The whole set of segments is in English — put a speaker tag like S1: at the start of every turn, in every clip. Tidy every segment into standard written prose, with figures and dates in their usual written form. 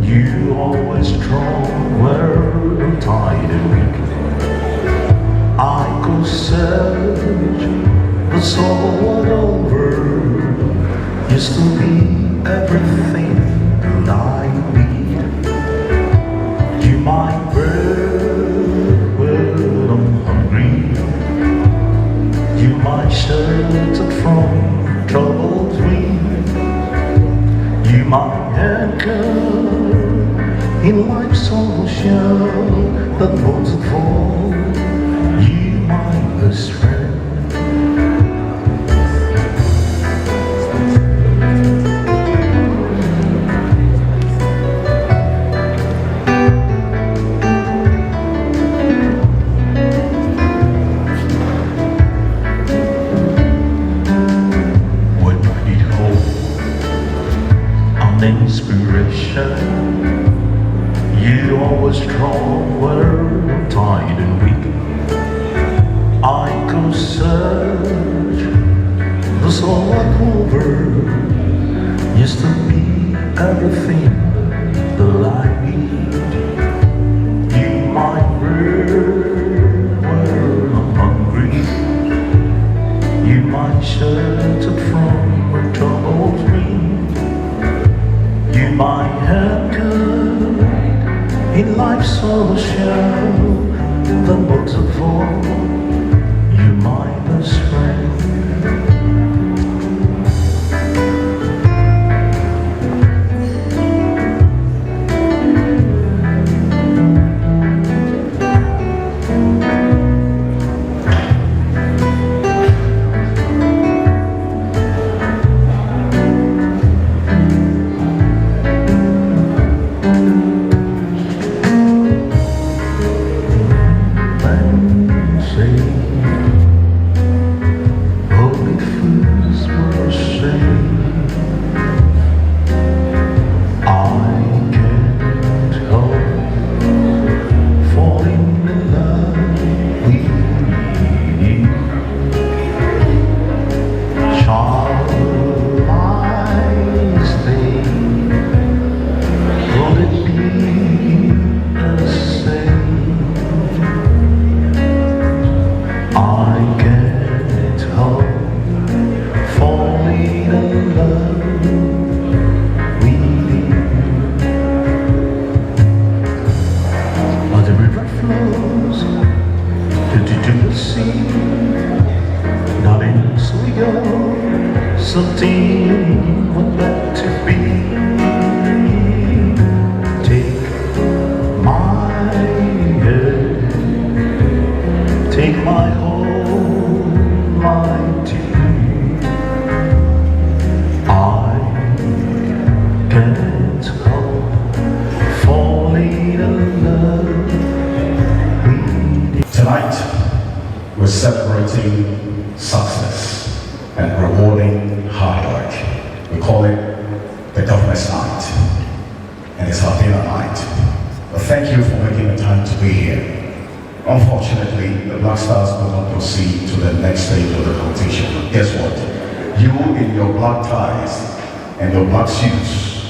S1: You always strong where I'm tired and weak. I could search the soul all over. Used to be everything that I need. You might bread when I'm hungry. You might shelter from troubled me. You might anchor in life's ocean that moves and falls. You my best friend. When I need hope, I'm inspiration. You always strong where I'm tired and weak. I could search the soul like over. Used to be everything that I need. You might bread where I'm hungry. You might shelter from a troubled dream. You might anchor in life's ocean, the most of all, you're my best friend. Something would meant to be. Take my head, take my whole life too. I can't help falling in love with you.
S2: Tonight, we're celebrating success and rewarding hard work. We call it the Government's Night, and it's our dinner night. But thank you for making the time to be here. Unfortunately, the Black Stars will not proceed to the next stage of the competition. Guess what? You in your black ties and your black suits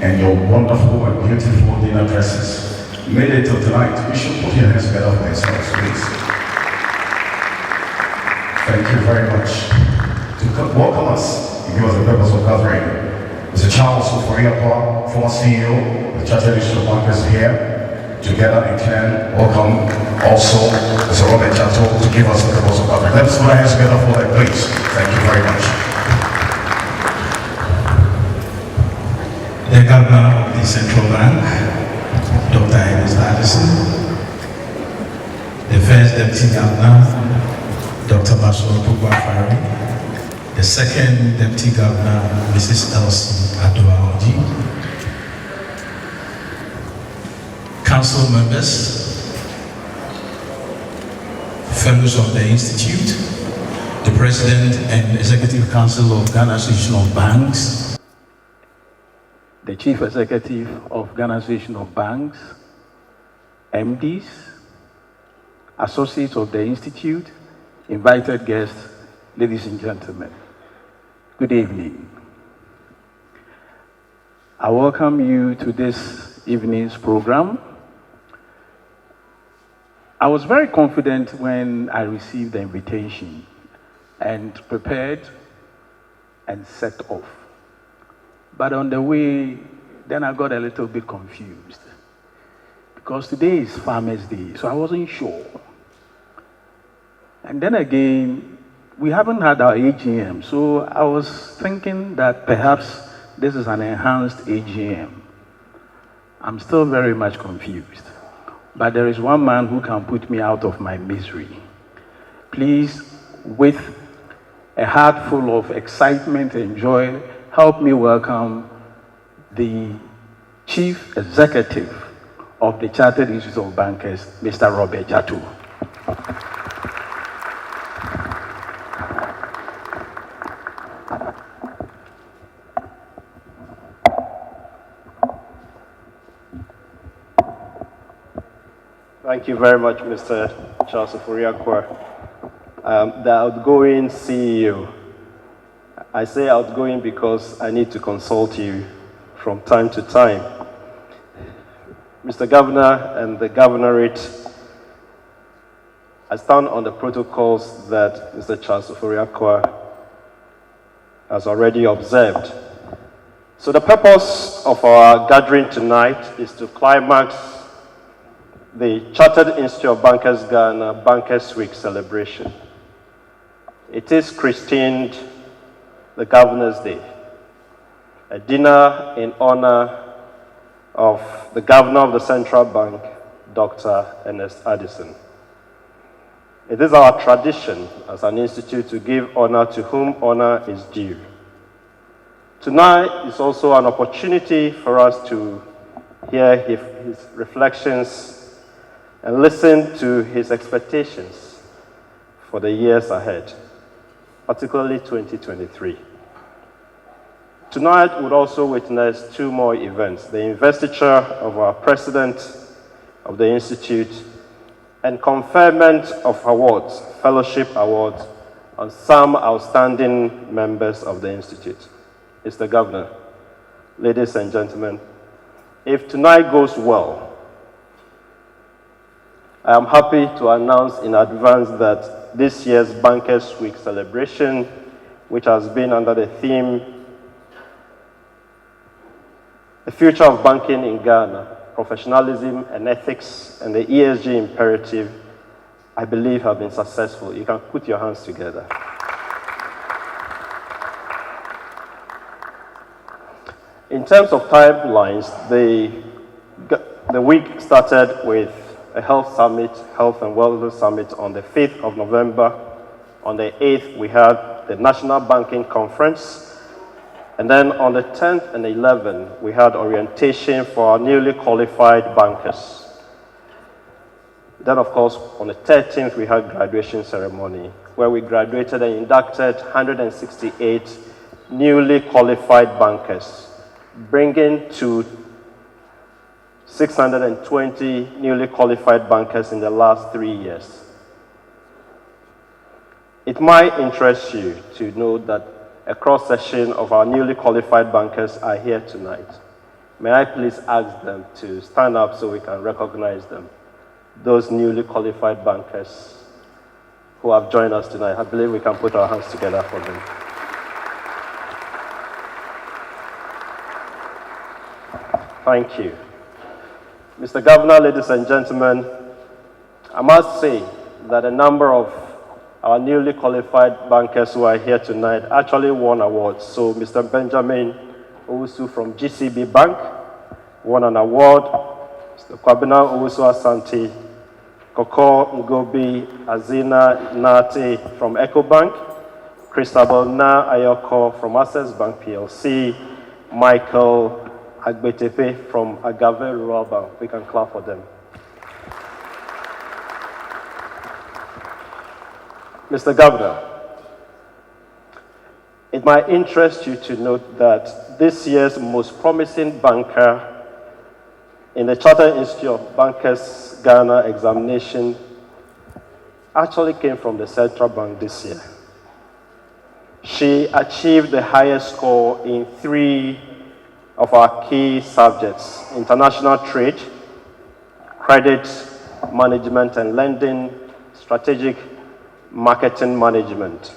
S2: and your wonderful and beautiful dinner dresses made it till tonight. You should put your hands together for yourselves, please. Thank you very much. To welcome us, give us the purpose of gathering, Mr. Charles Foyer, former CEO, the Chartered Institute of Bankers here, together in turn, welcome also Mr. Robert Chato to give us the purpose of government. Let's put our hands together for them, please. Thank you very much.
S3: The Governor of the Central Bank, Dr. Addison, the First Deputy Governor, Dr. Basoro Pugwafari, the Second Deputy Governor, Mrs. Elsie Adoaoji, Council members, fellows of the Institute, the President and Executive Council of Ghana Association of Banks, the Chief Executive of Ghana Association of Banks, MDs, associates of the Institute, invited guests, ladies and gentlemen, good evening. I welcome you to this evening's program. I was very confident when I received the invitation and prepared and set off. But on the way, then I got a little bit confused because today is Farmers' Day, so I wasn't sure. And then again, we haven't had our AGM, so I was thinking that perhaps this is an enhanced AGM. I'm still very much confused. But there is one man who can put me out of my misery. Please, with a heart full of excitement and joy, help me welcome the Chief Executive of the Chartered Institute of Bankers, Mr. Robert Chato.
S4: Thank you very much, Mr. Charles Foyer, the outgoing CEO. I say outgoing because I need to consult you from time to time. Mr. Governor and the Governorate, I stand on the protocols that Mr. Charles Foyer has already observed. So the purpose of our gathering tonight is to climax the Chartered Institute of Bankers Ghana Bankers Week celebration. It is christened the Governor's Day, a dinner in honor of the Governor of the Central Bank, Dr. Ernest Addison. It is our tradition as an institute to give honor to whom honor is due. Tonight is also an opportunity for us to hear his reflections and listen to his expectations for the years ahead, particularly 2023. Tonight would also witness two more events: the investiture of our president of the Institute and conferment of awards, fellowship awards, on some outstanding members of the Institute. Mr. Governor, ladies and gentlemen, if tonight goes well, I am happy to announce in advance that this year's Bankers Week celebration, which has been under the theme, The Future of Banking in Ghana, Professionalism and Ethics and the ESG Imperative, I believe have been successful. You can put your hands together. In terms of timelines, the week started with a health summit, health and wellness summit on the 5th of November. On the 8th, we had the National Banking Conference. And then on the 10th and 11th, we had orientation for our newly qualified bankers. Then, of course, on the 13th, we had graduation ceremony, where we graduated and inducted 168 newly qualified bankers, bringing to 620 newly qualified bankers in the last 3 years. It might interest you to know that a cross-section of our newly qualified bankers are here tonight. May I please ask them to stand up so we can recognize them, those newly qualified bankers who have joined us tonight. I believe we can put our hands together for them. Thank you. Mr. Governor, ladies and gentlemen, I must say that a number of our newly qualified bankers who are here tonight actually won awards. So Mr. Benjamin Owusu from GCB Bank won an award. Mr. Kwabena Owusu Asante, Koko Ngobi Azina Nate from EcoBank, Christabel Na Ayoko from Access Bank PLC, Michael Agbetepe from Agave Rural Bank. We can clap for them. Mr. Governor, it might interest you to note that this year's most promising banker in the Chartered Institute of Bankers Ghana examination actually came from the Central Bank this year. She achieved the highest score in 3 of our key subjects: international trade, credit management and lending, strategic marketing management.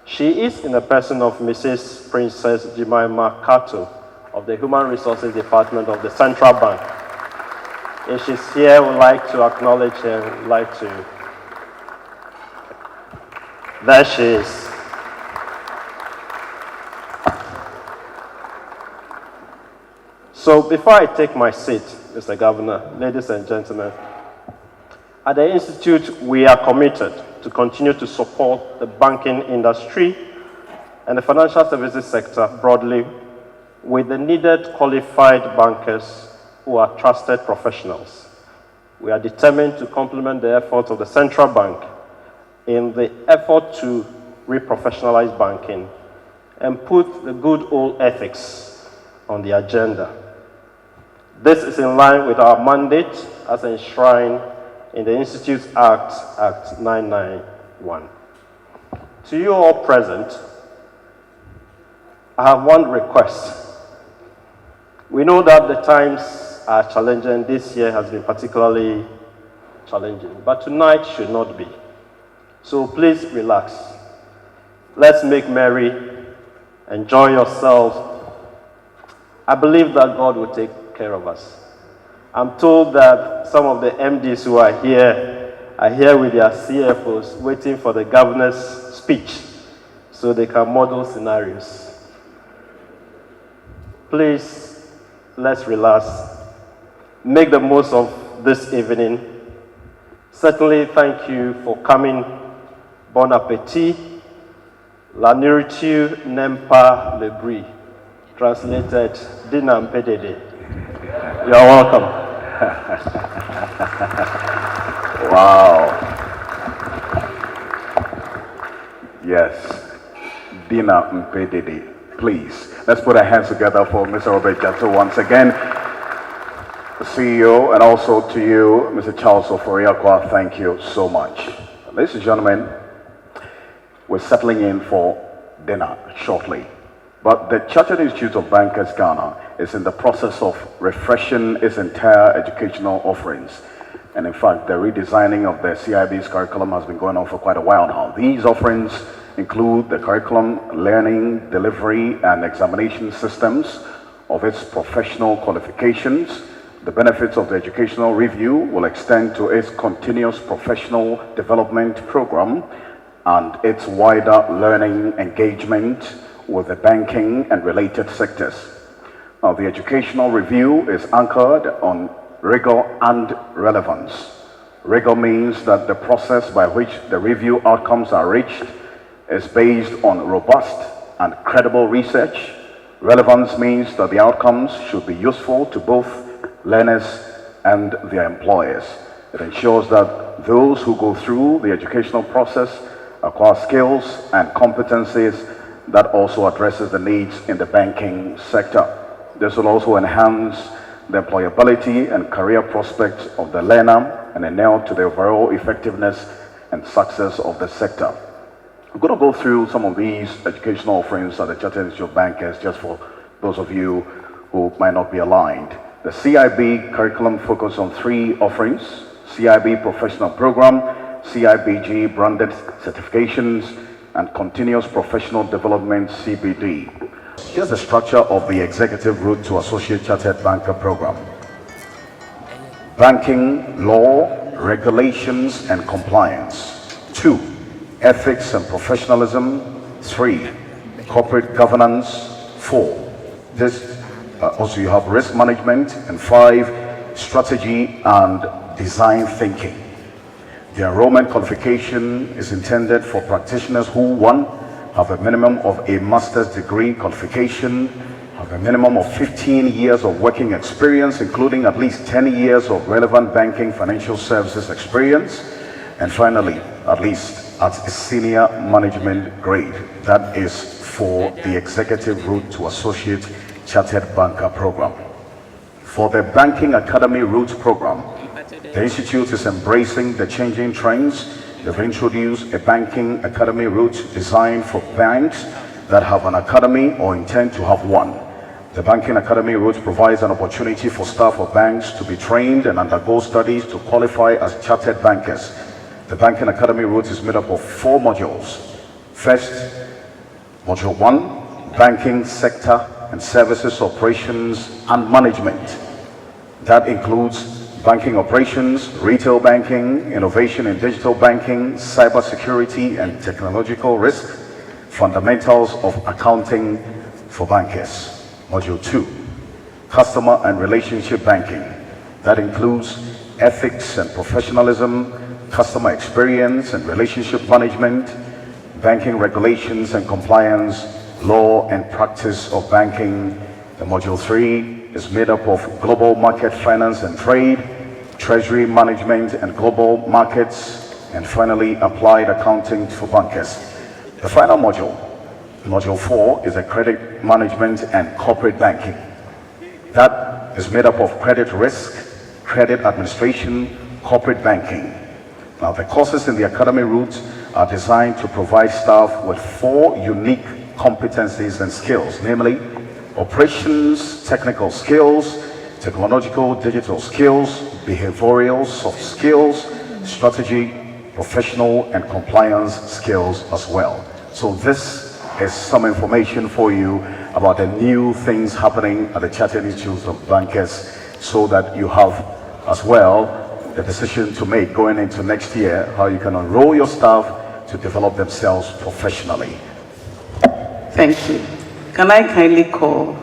S4: She is in the person of Mrs. Princess Jemima Kato of the Human Resources Department of the Central Bank. If she's here, we'd like to acknowledge her. We'd like to. There she is. So before I take my seat, Mr. Governor, ladies and gentlemen, at the Institute, we are committed to continue to support the banking industry and the financial services sector broadly with the needed qualified bankers who are trusted professionals. We are determined to complement the efforts of the Central Bank in the effort to reprofessionalize banking and put the good old ethics on the agenda. This is in line with our mandate as enshrined in the Institute's Act, Act 991. To you all present, I have one request. We know that the times are challenging. This year has been particularly challenging, but tonight should not be. So please relax. Let's make merry. Enjoy yourselves. I believe that God will take care of us. I'm told that some of the MDs who are here with their CFOs waiting for the governor's speech so they can model scenarios. Please, let's relax. Make the most of this evening. Certainly, thank you for coming. Bon appetit. La nourriture n'aime pas le bruit. Translated, Dinam Pedede. You are welcome.
S5: Wow. Yes. Dina Mpedede. Please, let's put our hands together for Mr. Robert Jato once again. The CEO, and also to you, Mr. Charles Foyer, thank you so much. Ladies and gentlemen, we're settling in for dinner shortly. But the Chartered Institute of Bankers Ghana is in the process of refreshing its entire educational offerings. And in fact, the redesigning of the CIB's curriculum has been going on for quite a while now. These offerings include the curriculum, learning, delivery, and examination systems of its professional qualifications. The benefits of the educational review will extend to its continuous professional development program and its wider learning engagement with the banking and related sectors. Now, the educational review is anchored on rigor and relevance. Rigor means that the process by which the review outcomes are reached is based on robust and credible research. Relevance means that the outcomes should be useful to both learners and their employers. It ensures that those who go through the educational process acquire skills and competencies that also addresses the needs in the banking sector. This will also enhance the employability and career prospects of the learner and enable to the overall effectiveness and success of the sector. I'm going to go through some of these educational offerings at the Chartered Institute of Bankers just for those of you who might not be aligned. The CIB curriculum focuses on 3 offerings: CIB Professional Program, CIBG Branded Certifications, and Continuous Professional Development, CPD. Here's the structure of the executive route to Associate Chartered Banker program. Banking, law, regulations, and compliance. 2, ethics and professionalism. 3, corporate governance. 4, also you have risk management. And 5, strategy and design thinking. The enrollment qualification is intended for practitioners who, 1, have a minimum of a master's degree qualification, have a minimum of 15 years of working experience, including at least 10 years of relevant banking financial services experience, and finally, at least at a senior management grade. That is for the executive route to Associate Chartered Banker program. For the Banking Academy route program, the Institute is embracing the changing trends. They've introduced a Banking Academy route designed for banks that have an academy or intend to have one. The Banking Academy route provides an opportunity for staff of banks to be trained and undergo studies to qualify as chartered bankers. The Banking Academy route is made up of 4 modules. First, Module 1, Banking Sector and Services Operations and Management. That includes banking operations, retail banking, innovation in digital banking, cybersecurity and technological risk, fundamentals of accounting for bankers. Module 2, customer and relationship banking. That includes ethics and professionalism, customer experience and relationship management, banking regulations and compliance, law and practice of banking. The Module 3 is made up of global market finance and trade, treasury management and global markets, and finally applied accounting for bankers. The final module, Module 4, is a credit management and corporate banking. That is made up of credit risk, credit administration, corporate banking. Now, the courses in the academy route are designed to provide staff with 4 unique competencies and skills, namely operations, technical skills, technological digital skills, behavioral soft skills, strategy, professional and compliance skills as well. So this is some information for you about the new things happening at the Chartered Institute of Bankers, so that you have as well the decision to make going into next year how you can enroll your staff to develop themselves professionally.
S6: Thank you. Can I kindly call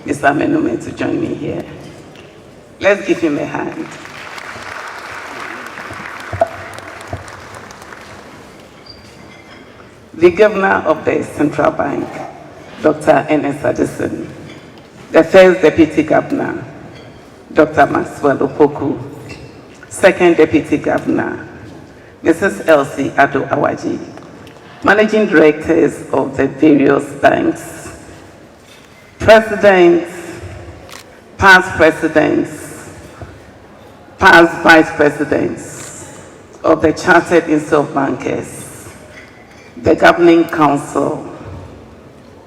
S6: Mr. Menume to join me here? Let's give him a hand. The Governor of the Central Bank, Dr. Ernest Addison. The First Deputy Governor, Dr. Maxwell Opoku. Second Deputy Governor, Mrs. Elsie Ado Awaji. Managing Directors of the various banks, Presidents, past Presidents, past Vice Presidents of the Chartered Institute of Bankers, the Governing Council,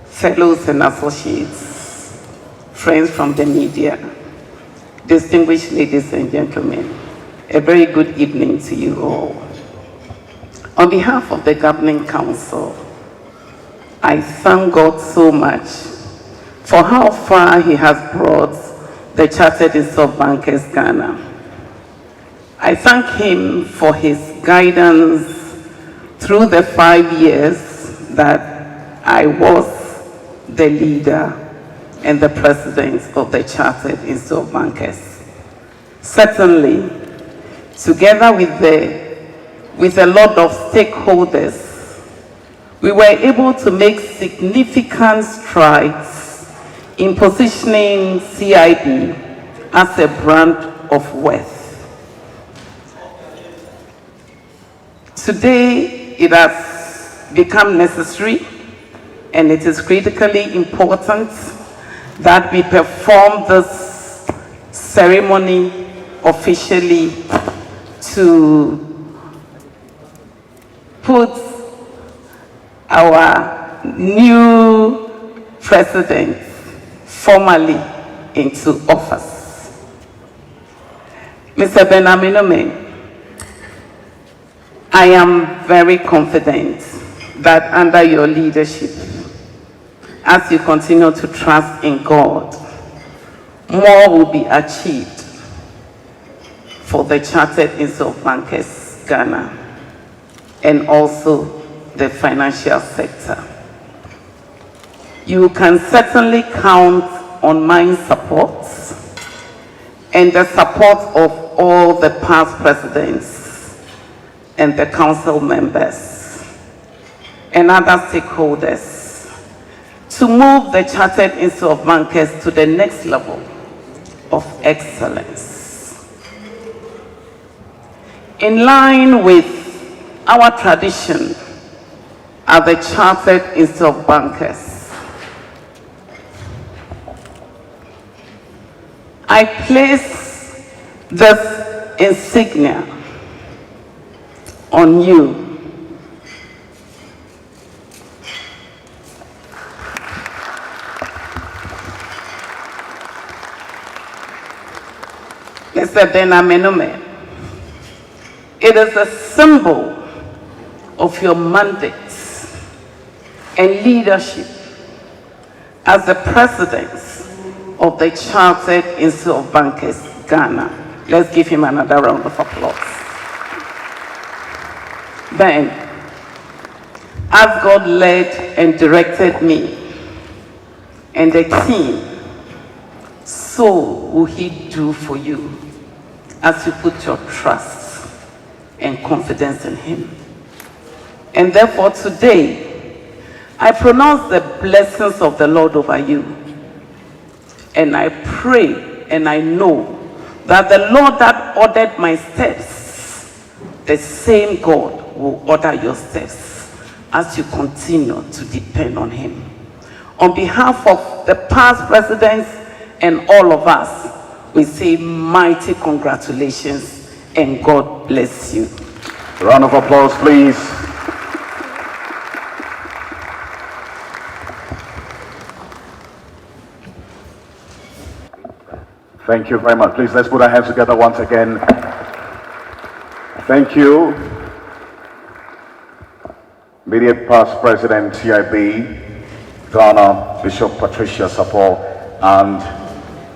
S6: fellows and associates, friends from the media, distinguished ladies and gentlemen, a very good evening to you all. On behalf of the Governing Council, I thank God so much for how far He has brought the Chartered Institute of Bankers Ghana. I thank Him for His guidance through the 5 years that I was the leader and the president of the Chartered Institute of Bankers. Certainly, together with a lot of stakeholders, we were able to make significant strides in positioning CIB as a brand of worth. Today, it has become necessary and it is critically important that we perform this ceremony officially to put our new president formally into office. Mr. Benjamin, I am very confident that under your leadership, as you continue to trust in God, more will be achieved for the Chartered Institute of Bankers Ghana and also the financial sector. You can certainly count on my support and the support of all the past presidents and the council members and other stakeholders to move the Chartered Institute of Bankers to the next level of excellence. In line with our tradition at the Chartered Institute of Bankers, I place this insignia on you. Mr. Denamenome, it is a symbol of your mandate and leadership as the president of the Chartered Institute of Bankers Ghana. Let's give him another round of applause. Then, as God led and directed me and the team, so will He do for you as you put your trust and confidence in Him. And therefore today, I pronounce the blessings of the Lord over you. And I pray and I know that the Lord that ordered my steps, the same God will order your steps as you continue to depend on Him. On behalf of the past presidents and all of us, we say mighty congratulations and God bless you.
S5: Round of applause, please. Thank you very much. Please, let's put our hands together once again. Thank you. Immediate past President CIB, Ghana, Bishop Patricia Sappor, and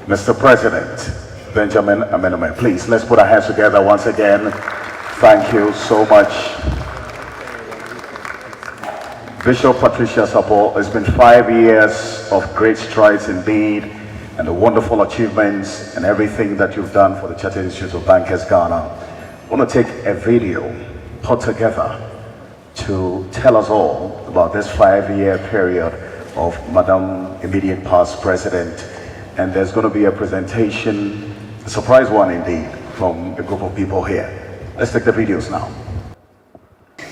S5: Mr. President, Benjamin Amenome. Please, let's put our hands together once again. Thank you so much. Bishop Patricia Sappor, it's been 5 years of great strides indeed, and the wonderful achievements and everything that you've done for the Chartered Institute of Bankers Ghana. I want to take a video put together to tell us all about this 5-year period of Madam Immediate Past President. And there's going to be a presentation, a surprise one indeed, from a group of people here. Let's take the videos now.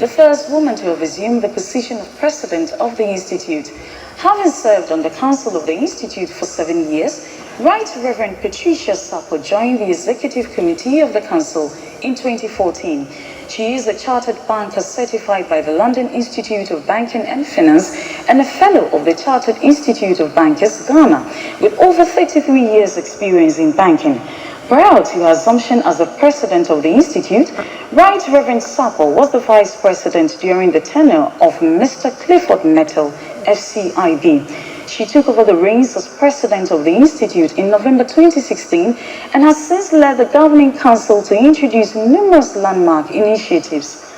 S7: The first woman to have assumed the position of president of the Institute. Having served on the council of the Institute for 7 years, Right Reverend Patricia Sappor joined the executive committee of the council in 2014. She is a chartered banker certified by the London Institute of Banking and Finance and a fellow of the Chartered Institute of Bankers Ghana, with over 33 years experience in banking. Prior to her assumption as the president of the Institute, Right Reverend Sappor was the vice president during the tenure of Mr. Clifford Metal, FCIB. She took over the reins as president of the Institute in November 2016 and has since led the governing council to introduce numerous landmark initiatives.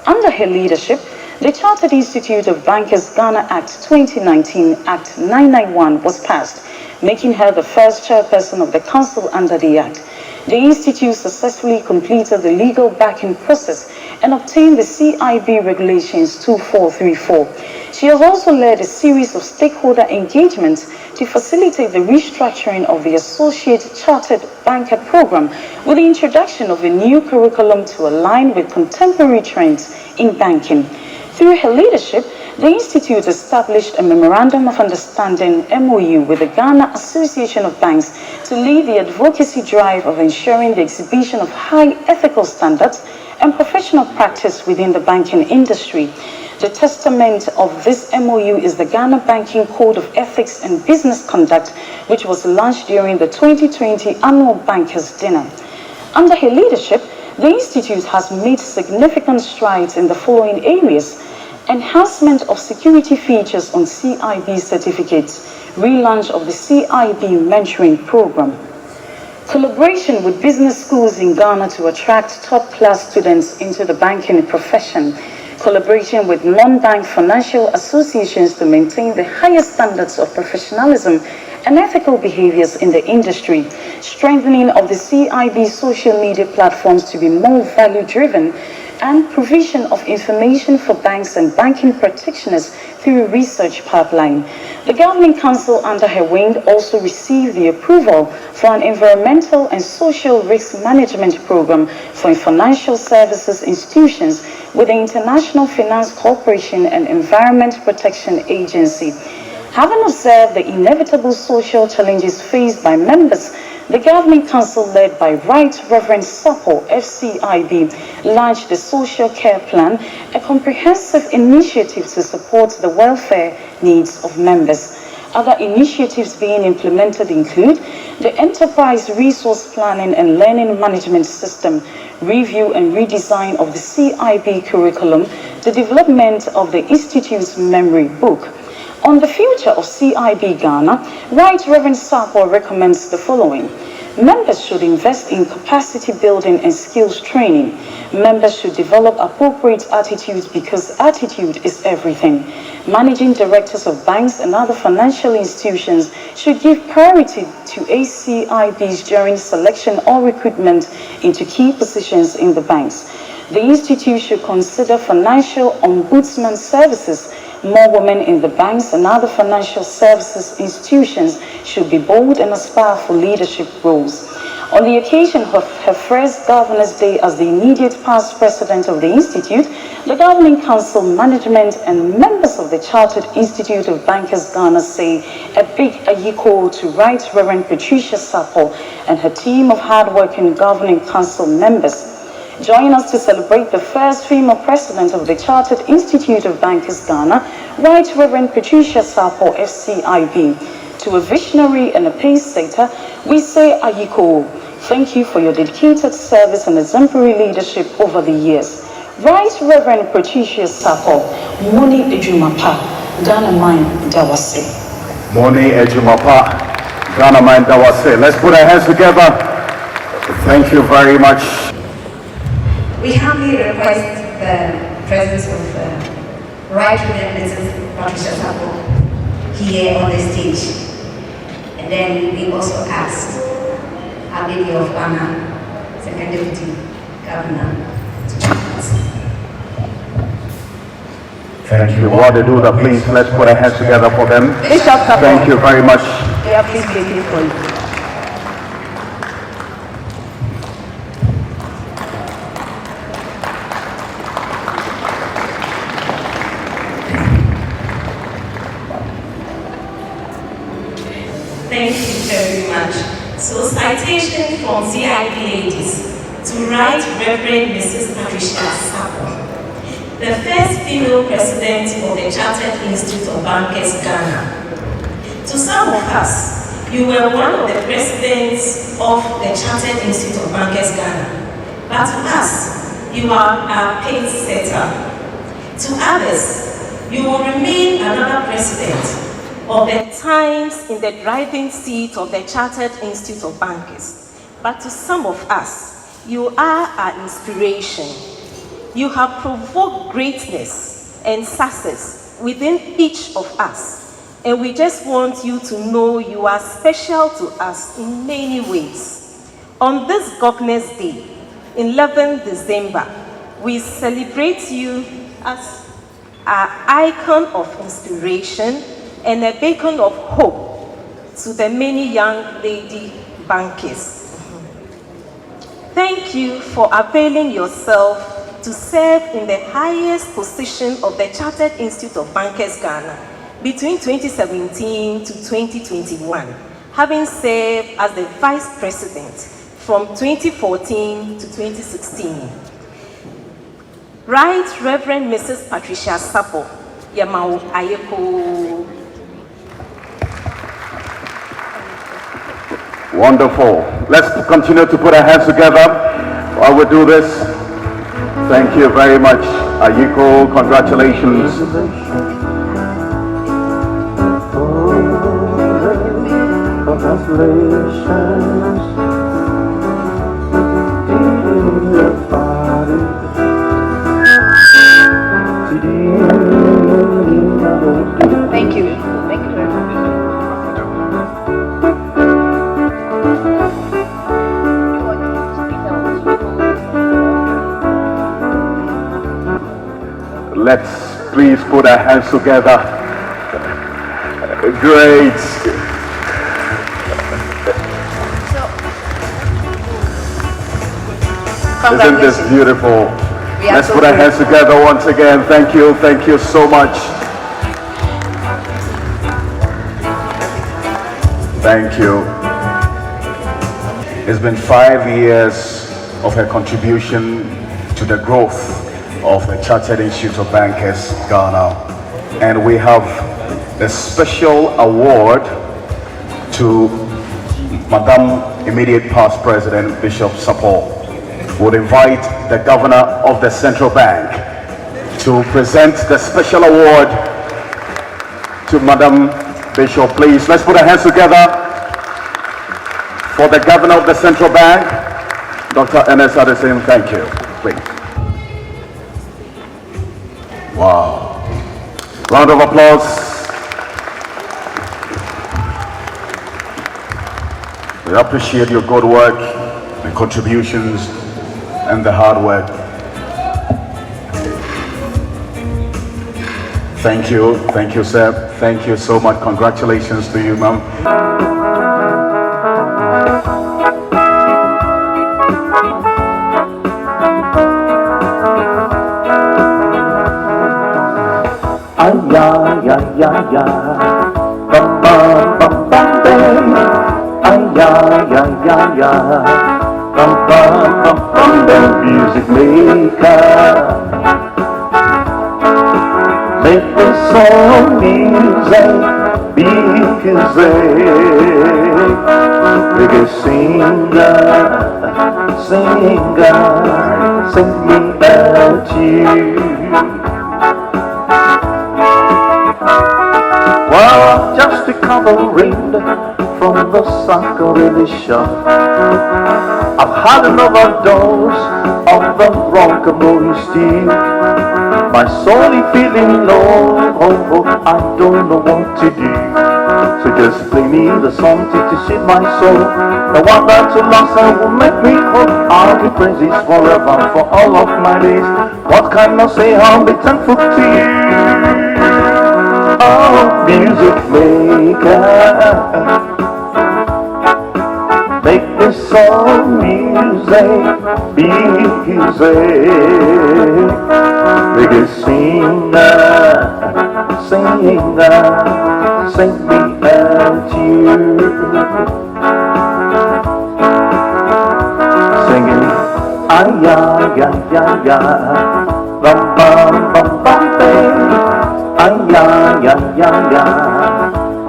S7: Under her leadership, the Chartered Institute of Bankers Ghana Act 2019, Act 991, was passed, making her the first chairperson of the council under the Act. The Institute successfully completed the legal backing process and obtained the CIB Regulations 2434. She has also led a series of stakeholder engagements to facilitate the restructuring of the Associate Chartered Banker Program with the introduction of a new curriculum to align with contemporary trends in banking. Through her leadership, the Institute established a Memorandum of Understanding MOU with the Ghana Association of Banks to lead the advocacy drive of ensuring the exhibition of high ethical standards and professional practice within the banking industry. The testament of this MOU is the Ghana Banking Code of Ethics and Business Conduct, which was launched during the 2020 Annual Bankers Dinner. Under her leadership, the Institute has made significant strides in the following areas: enhancement of security features on CIB certificates, relaunch of the CIB mentoring program, collaboration with business schools in Ghana to attract top-class students into the banking profession, collaboration with non-bank financial associations to maintain the highest standards of professionalism and ethical behaviors in the industry, strengthening of the CIB social media platforms to be more value-driven, and provision of information for banks and banking practitioners through a research pipeline. The Governing Council under her wing also received the approval for an environmental and social risk management program for financial services institutions with the International Finance Corporation and Environment Protection Agency. Having observed the inevitable social challenges faced by members, the Governing Council, led by Right Reverend Sapo, FCIB, launched the Social Care Plan, a comprehensive initiative to support the welfare needs of members. Other initiatives being implemented include the Enterprise Resource Planning and Learning Management System, review and redesign of the CIB curriculum, the development of the Institute's memory book. On the future of CIB Ghana, Right Reverend Sapo recommends the following. Members should invest in capacity building and skills training. Members should develop appropriate attitudes because attitude is everything. Managing directors of banks and other financial institutions should give priority to ACIBs during selection or recruitment into key positions in the banks. The Institute should consider financial ombudsman services. More women in the banks and other financial services institutions should be bold and aspire for leadership roles. On the occasion of her first Governor's Day as the immediate past president of the Institute, the Governing Council, management, and members of the Chartered Institute of Bankers Ghana say a big ayiko to Right Reverend Patricia Sapo and her team of hardworking Governing Council members. Join us to celebrate the first female president of the Chartered Institute of Bankers Ghana, Right Reverend Patricia Sapo, FCIB. To a visionary and a pace-setter, we say Ayiko, thank you for your dedicated service and exemplary leadership over the years. Right Reverend Patricia Sapo, Moni Ejumapa, Ghana Mine Dawase.
S5: Moni Ejumapa, Ghana Mine Dawase. Let's put our hands together. Thank you very much.
S8: We humbly request the presence of Right Reverend Mrs. Patricia Sapo here on the stage. And then we also asked our Lady of Ghana, Second Deputy Governor, to join us.
S5: Thank you. While they do that, please, let's put our hands together for them. Thank you very much.
S6: We are pleased waiting for you.
S9: Thank you very much. So, citation from CIB ladies to Right Reverend Mrs. Patricia Sapo, the first female president of the Chartered Institute of Bankers Ghana. To some of us, you were one of the presidents of the Chartered Institute of Bankers Ghana, but to us, you are our pace setter. To others, you will remain another president of the times in the driving seat of the Chartered Institute of Bankers. But to some of us, you are our inspiration. You have provoked greatness and success within each of us. And we just want you to know you are special to us in many ways. On this Governor's Day, 11th December, we celebrate you as our icon of inspiration and a beacon of hope to the many young lady bankers. Thank you for availing yourself to serve in the highest position of the Chartered Institute of Bankers Ghana between 2017 to 2021, having served as the Vice President from 2014 to 2016. Right Reverend Mrs. Patricia Sapo, Yamau Ayeko.
S5: Wonderful. Let's continue to put our hands together while we do this. Thank you very much, Ayiko. Congratulations.
S1: Congratulations.
S7: Thank you. Thank you very much.
S5: Let's please put our hands together. Great. Isn't this beautiful? Let's put our hands together once again. Thank you so much. Thank you. It's been 5 years of her contribution to the growth of the Chartered Institute of Bankers, Ghana. And we have a special award to Madam Immediate Past President Bishop Sappor. Would invite the Governor of the Central Bank to present the special award to Madam Bishop. Please, let's put our hands together for the Governor of the Central Bank, Dr. Ernest Addison. Thank you. Please. Wow. Round of applause. We appreciate your good work and contributions and the hard work. Thank you, sir. Thank you so much. Congratulations to you, ma'am.
S1: Ay, ay, ay, ay, ay. Bum, bum, bum, bum, bum. Ay, ay, ay, ay, ay. Bum, bum, bum, bum, the music maker. Make the song music, biggest singer, sing me about you. Well, just recovering from the Saccharine shop. I've had an overdose of the rockabilly steam. My soul is feeling low, I don't know what to do. So just play me the song to soothe my soul. The one that to last and will make me whole. I'll give praises forever for all of my days. What can I say? I'll be thankful to you. Oh, music maker, make this song music, biggest singer, sing me out you. Singing, ay, ay, ay, ay, ay, bum, bum, bum, bum, bum. Ay, ay, ay, ay, ay,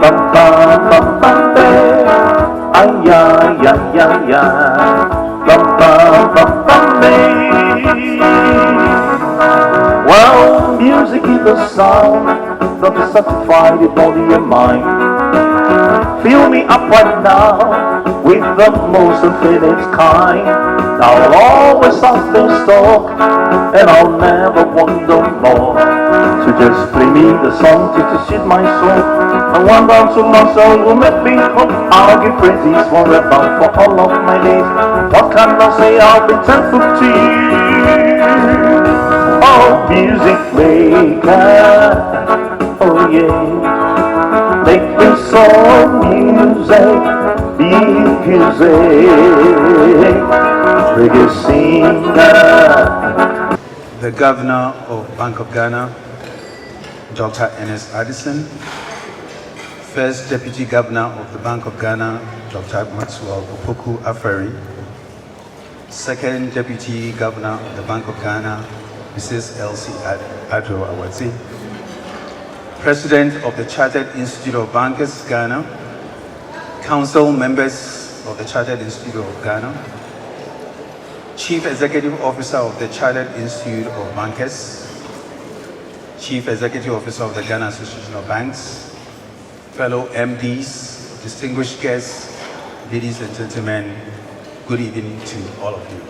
S1: bum, bum, bum, bum, bum. Ay, ay, ay, ay, ay, bum, bum, bum, bum, bum. Well, music is the sound that satisfies the body and mind. Fill me up right now with the most infinite kind. I'll always have this talk, and I'll never want no more. So just play me the song to soothe my soul. And one down to my soul will make me whole. I'll give praises forever for all of my days. What can I say? I'll be thankful to you. Oh, music maker, oh yeah. Make me song music, biggest singer.
S3: The Governor of Bank of Ghana, Dr. Ernest Addison, First Deputy Governor of the Bank of Ghana, Dr. Maxwell Opoku Aferi, Second Deputy Governor of the Bank of Ghana, Mrs. Elsie Adro Awati, President of the Chartered Institute of Bankers, Ghana, Council members of the Chartered Institute of Ghana, Chief Executive Officer of the Chartered Institute of Bankers, Chief Executive Officer of the Ghana Association of Banks, fellow MDs, distinguished guests, ladies and gentlemen, good evening to all of you.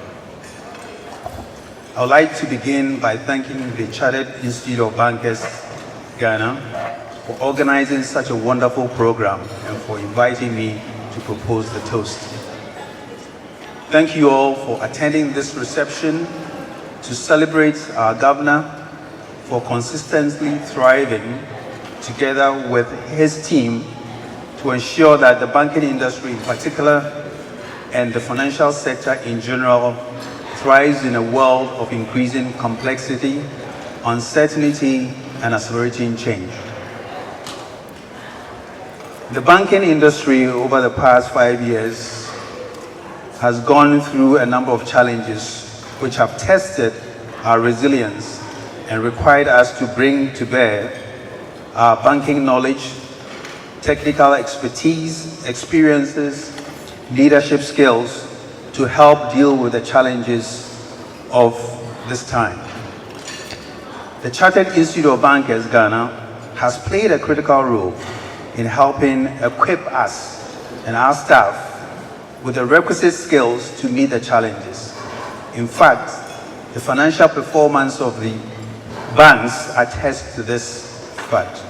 S3: I would like to begin by thanking the Chartered Institute of Bankers, Ghana, for organizing such a wonderful program and for inviting me to propose the toast. Thank you all for attending this reception to celebrate our governor for consistently thriving together with his team to ensure that the banking industry in particular and the financial sector in general thrives in a world of increasing complexity, uncertainty, and accelerating change. The banking industry over the past 5 years has gone through a number of challenges which have tested our resilience and required us to bring to bear our banking knowledge, technical expertise, experiences, leadership skills to help deal with the challenges of this time. The Chartered Institute of Bankers, Ghana, has played a critical role in helping equip us and our staff with the requisite skills to meet the challenges. In fact, the financial performance of the banks attests to this fact.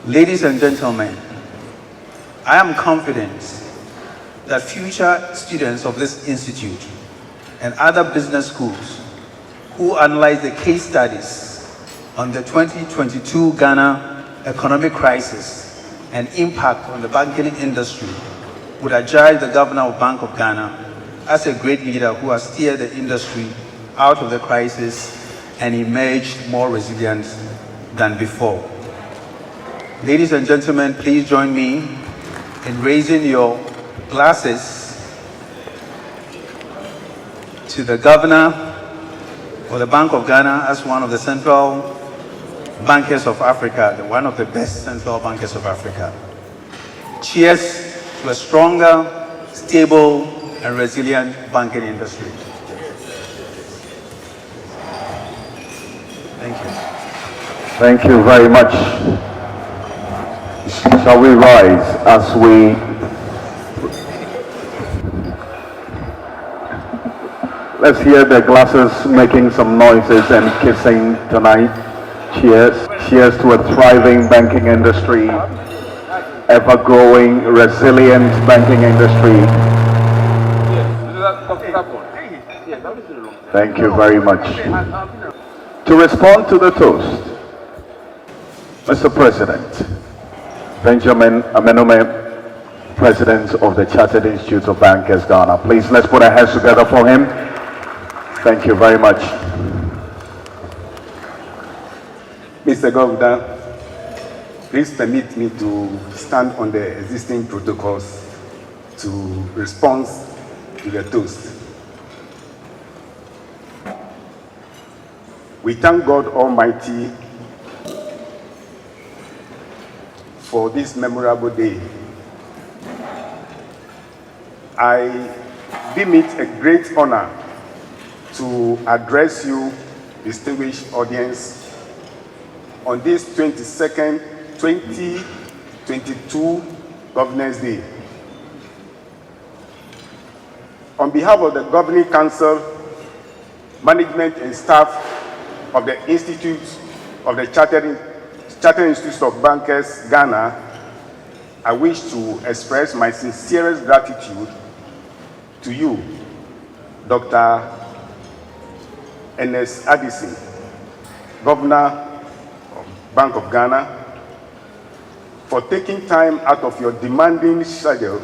S3: Ladies and gentlemen, I am confident that future students of this institute and other business schools who analyze the case studies on the 2022 Ghana economic crisis and impact on the banking industry would adjudge the governor of Bank of Ghana as a great leader who has steered the industry out of the crisis and emerged more resilient than before. Ladies and gentlemen, please join me in raising your glasses to the governor of the Bank of Ghana as one of the central bankers of Africa, one of the best central bankers of Africa. Cheers to a stronger, stable, and resilient banking industry. Thank you.
S5: Thank you very much. Shall we rise as we let's hear the glasses making some noises and kissing tonight. Cheers. Cheers to a thriving banking industry, ever-growing, resilient banking industry. Thank you very much. To respond to the toast, Mr. President, Benjamin Amenome, President of the Chartered Institute of Bankers, Ghana. Please, let's put our hands together for him. Thank you very much.
S10: Mr. Governor, please permit me to stand on the existing protocols to respond to the toast. We thank God Almighty for this memorable day. I deem it a great honor to address you, distinguished audience, on this 22nd, 2022 Governance Day. On behalf of the Governing Council, management and staff of the Institute of the Chartered Institute of Bankers, Ghana, I wish to express my sincerest gratitude to you, Dr. Ernest Addison, Governor of Bank of Ghana, for taking time out of your demanding schedule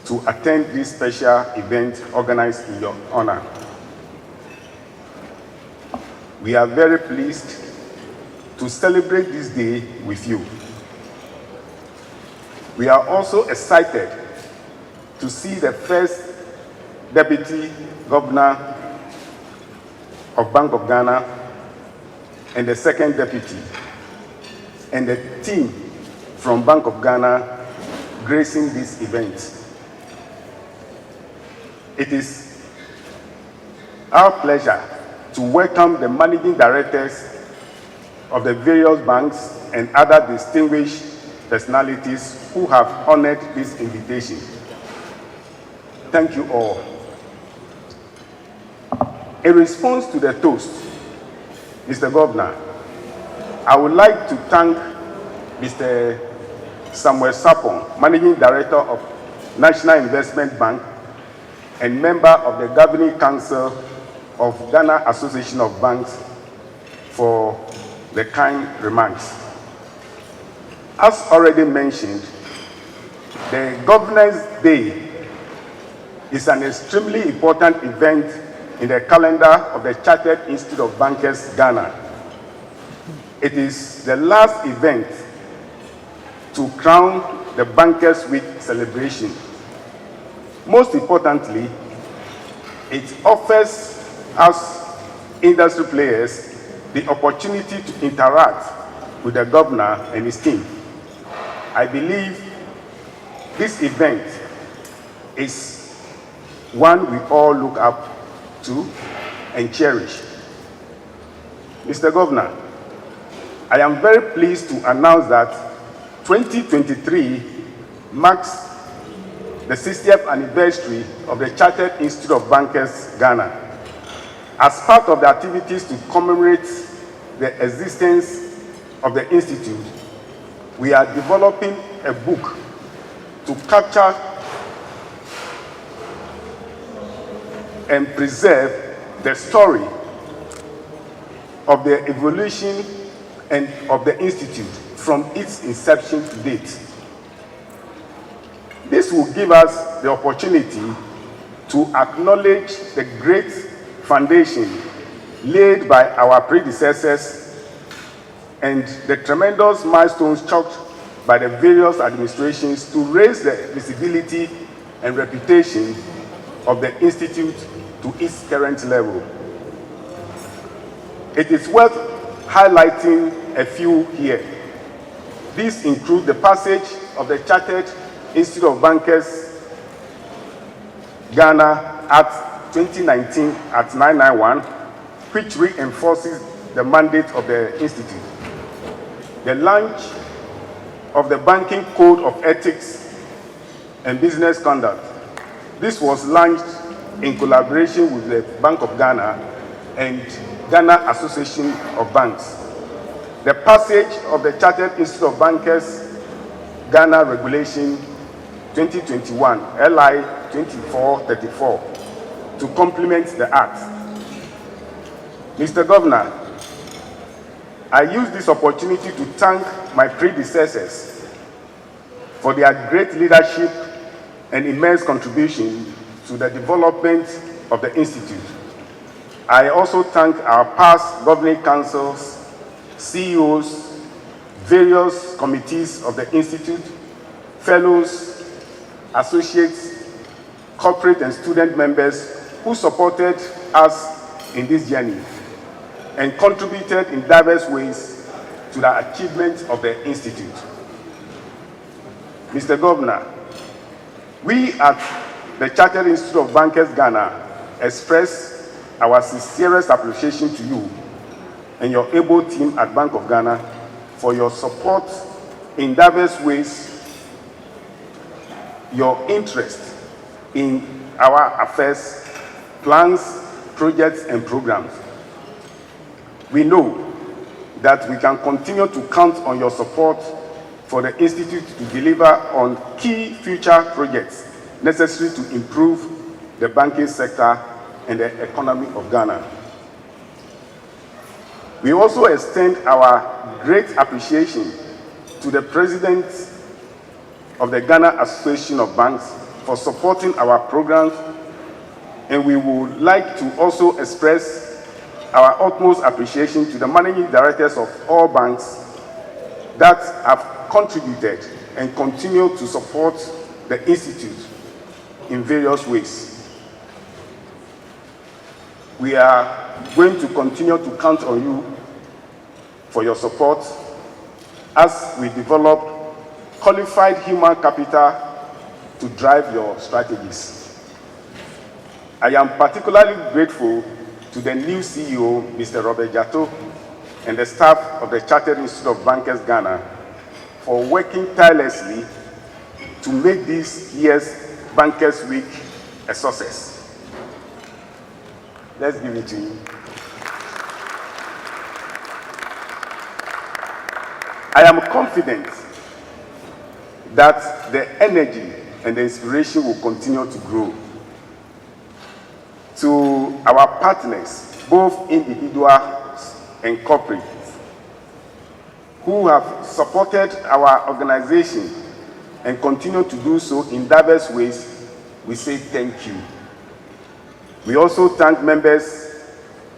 S10: to attend this special event organized in your honor. We are very pleased to celebrate this day with you. We are also excited to see the first Deputy Governor of Bank of Ghana and the second Deputy and the team from Bank of Ghana gracing this event. it is our pleasure to welcome the managing directors of the various banks and other distinguished personalities who have honored this invitation. Thank you all. In response to the toast, Mr. Governor, I would like to thank Mr. Samuel Sapon, Managing Director of National Investment Bank and member of the Governing Council of Ghana Association of Banks, for the kind remarks. As already mentioned, the Governance Day is an extremely important event in the calendar of the Chartered Institute of Bankers, Ghana. It is the last event to crown the Bankers Week celebration. Most importantly, it offers us industry players the opportunity to interact with the governor and his team. I believe this event is one we all look up to and cherish. Mr. Governor, I am very pleased to announce that 2023 marks the 60th anniversary of the Chartered Institute of Bankers, Ghana. As part of the activities to commemorate the existence of the Institute, we are developing a book to capture and preserve the story of the evolution and of the Institute from its inception to date. This will give us the opportunity to acknowledge the great foundation laid by our predecessors and the tremendous milestones chalked by the various administrations to raise the visibility and reputation of the Institute to its current level. It is worth highlighting a few here. These include the passage of the Chartered Institute of Bankers, Ghana Act 2019 at 991, which reinforces the mandate of the Institute. The launch of the Banking Code of Ethics and Business Conduct. This was launched in collaboration with the Bank of Ghana and Ghana Association of Banks. The passage of the Chartered Institute of Bankers Ghana Regulation 2021, LI 2434, to complement the Act. Mr. Governor, I use this opportunity to thank my predecessors for their great leadership and immense contribution to the development of the Institute. I also thank our past governing councils, CEOs, various committees of the Institute, fellows, associates, corporate and student members who supported us in this journey and contributed in diverse ways to the achievement of the Institute. Mr. Governor, we at the Chartered Institute of Bankers Ghana express our sincerest appreciation to you and your able team at Bank of Ghana for your support in diverse ways, your interest in our affairs, plans, projects, and programs. We know that we can continue to count on your support for the Institute to deliver on key future projects necessary to improve the banking sector and the economy of Ghana. We also extend our great appreciation to the President of the Ghana Association of Banks for supporting our programs, and we would like to also express our utmost appreciation to the managing directors of all banks that have contributed and continue to support the Institute in various ways. We are going to continue to count on you for your support as we develop qualified human capital to drive your strategies. I am particularly grateful to the new CEO, Mr. Robert Jato, and the staff of the Chartered Institute of Bankers Ghana for working tirelessly to make this year's Bankers Week a success. Let's give it to you. I am confident that the energy and the inspiration will continue to grow. To our partners, both individuals and corporate, who have supported our organization and continue to do so in diverse ways, we say thank you. We also thank members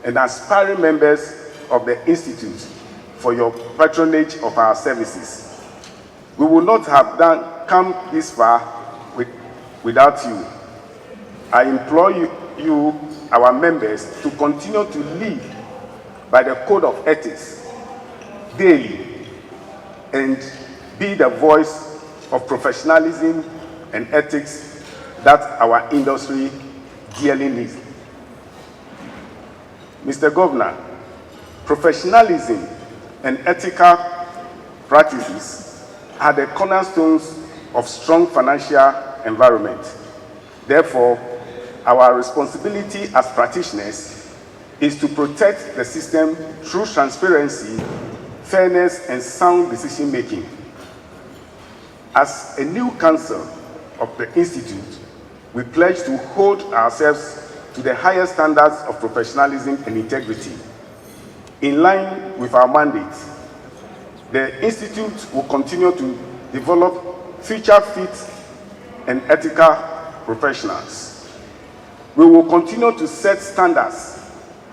S10: and aspiring members of the Institute for your patronage of our services. We would not have come this far without you. I implore you, our members, to continue to live by the code of ethics daily and be the voice of professionalism and ethics that our industry dearly needs. Mr. Governor, professionalism and ethical practices are the cornerstones of strong financial environment. Therefore, our responsibility as practitioners is to protect the system through transparency, fairness, and sound decision-making. As a new council of the Institute, we pledge to hold ourselves to the highest standards of professionalism and integrity. In line with our mandate, the Institute will continue to develop future-fit and ethical professionals. We will continue to set standards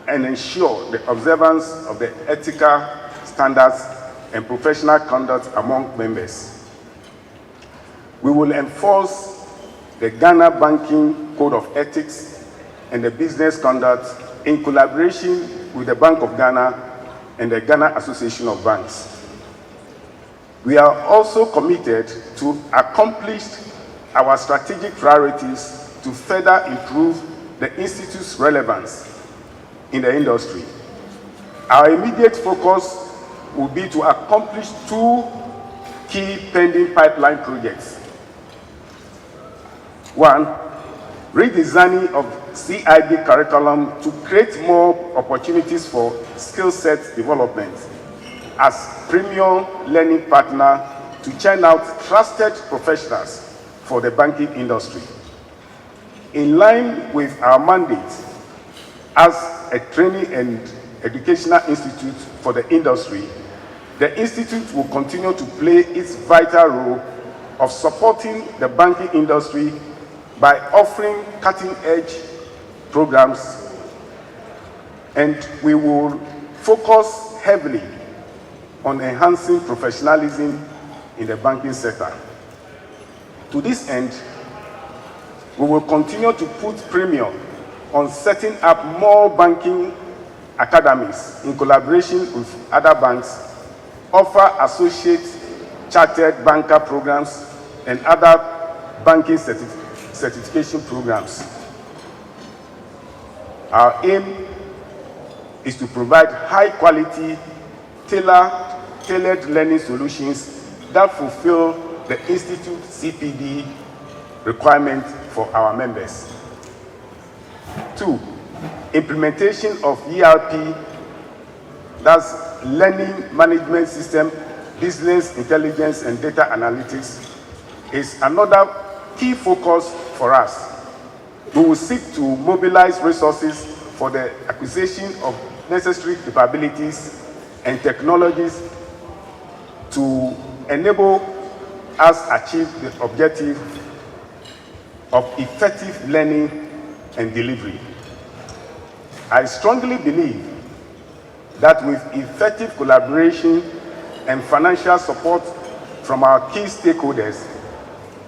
S10: and ensure the observance of the ethical standards and professional conduct among members. We will enforce the Ghana Banking Code of Ethics and the Business Conduct in collaboration with the Bank of Ghana and the Ghana Association of Banks. We are also committed to accomplish our strategic priorities to further improve the Institute's relevance in the industry. Our immediate focus will be to accomplish two key pending pipeline projects. One, redesigning of CIB curriculum to create more opportunities for skill set development as premium learning partner to churn out trusted professionals for the banking industry. In line with our mandate as a training and educational institute for the industry, the Institute will continue to play its vital role of supporting the banking industry by offering cutting-edge programs, and we will focus heavily on enhancing professionalism in the banking sector. To this end, we will continue to put premium on setting up more banking academies in collaboration with other banks, offer associate chartered banker programs and other banking certification programs. Our aim is to provide high-quality, tailored learning solutions that fulfill the Institute CPD requirement for our members. 2, implementation of ERP, that's Learning Management System, Business Intelligence and Data Analytics, is another key focus for us. We will seek to mobilize resources for the acquisition of necessary capabilities and technologies to enable us achieve the objective of effective learning and delivery. I strongly believe that with effective collaboration and financial support from our key stakeholders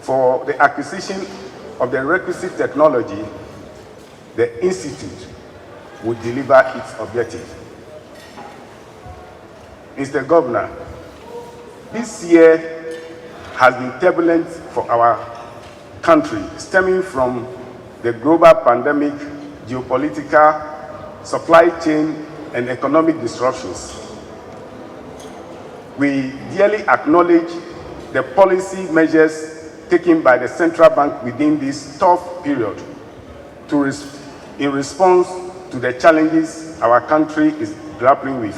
S10: for the acquisition of the requisite technology, the Institute will deliver its objective. Mr. Governor, this year has been turbulent for our country, stemming from the global pandemic, geopolitical, supply chain, and economic disruptions. We dearly acknowledge the policy measures taken by the central bank within this tough period in response to the challenges our country is grappling with.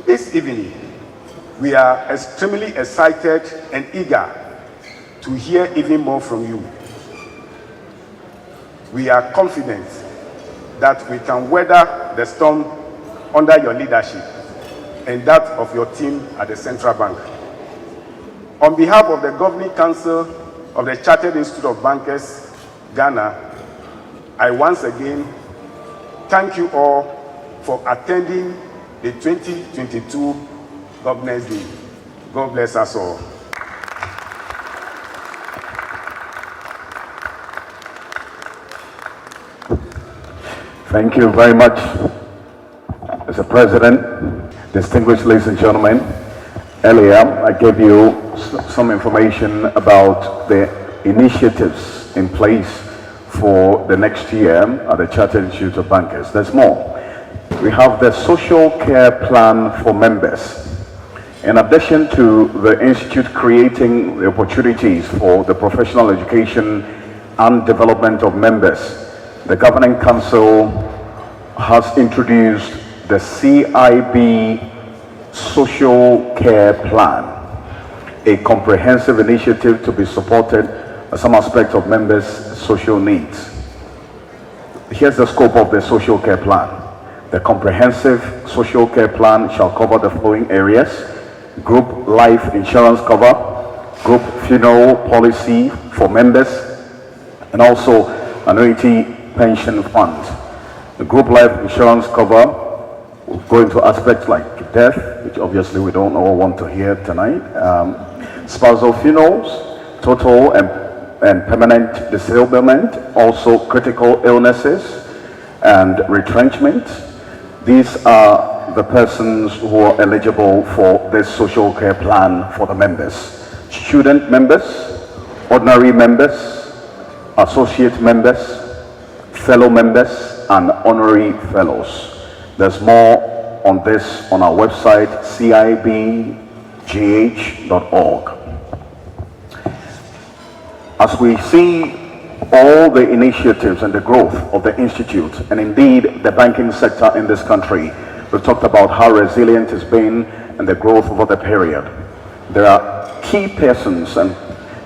S10: This evening, we are extremely excited and eager to hear even more from you. We are confident that we can weather the storm under your leadership and that of your team at the Central Bank. On behalf of the Governing Council of the Chartered Institute of Bankers, Ghana, I once again thank you all for attending the 2022 Governors' Day. God bless us all.
S5: Thank you very much, Mr. President. Distinguished ladies and gentlemen, earlier I gave you some information about the initiatives in place for the next year at the Chartered Institute of Bankers. There's more. We have the social care plan for members. In addition to the Institute creating the opportunities for the professional education and development of members, the Governing Council has introduced the CIB Social Care Plan, a comprehensive initiative to be supported at some aspect of members' social needs. Here's the scope of the social care plan. The comprehensive social care plan shall cover the following areas: group life insurance cover, group funeral policy for members, and also annuity pension fund. The group life insurance cover will go into aspects like death, which obviously we don't all want to hear tonight, spousal funerals, total and permanent disablement, also critical illnesses and retrenchment. These are the persons who are eligible for this social care plan for the members. Student members, ordinary members, associate members, fellow members, and honorary fellows. There's more on this on our website, cibgh.org. As we see all the initiatives and the growth of the Institute, and indeed the banking sector in this country, we've talked about how resilient it's been and the growth over the period. There are key persons and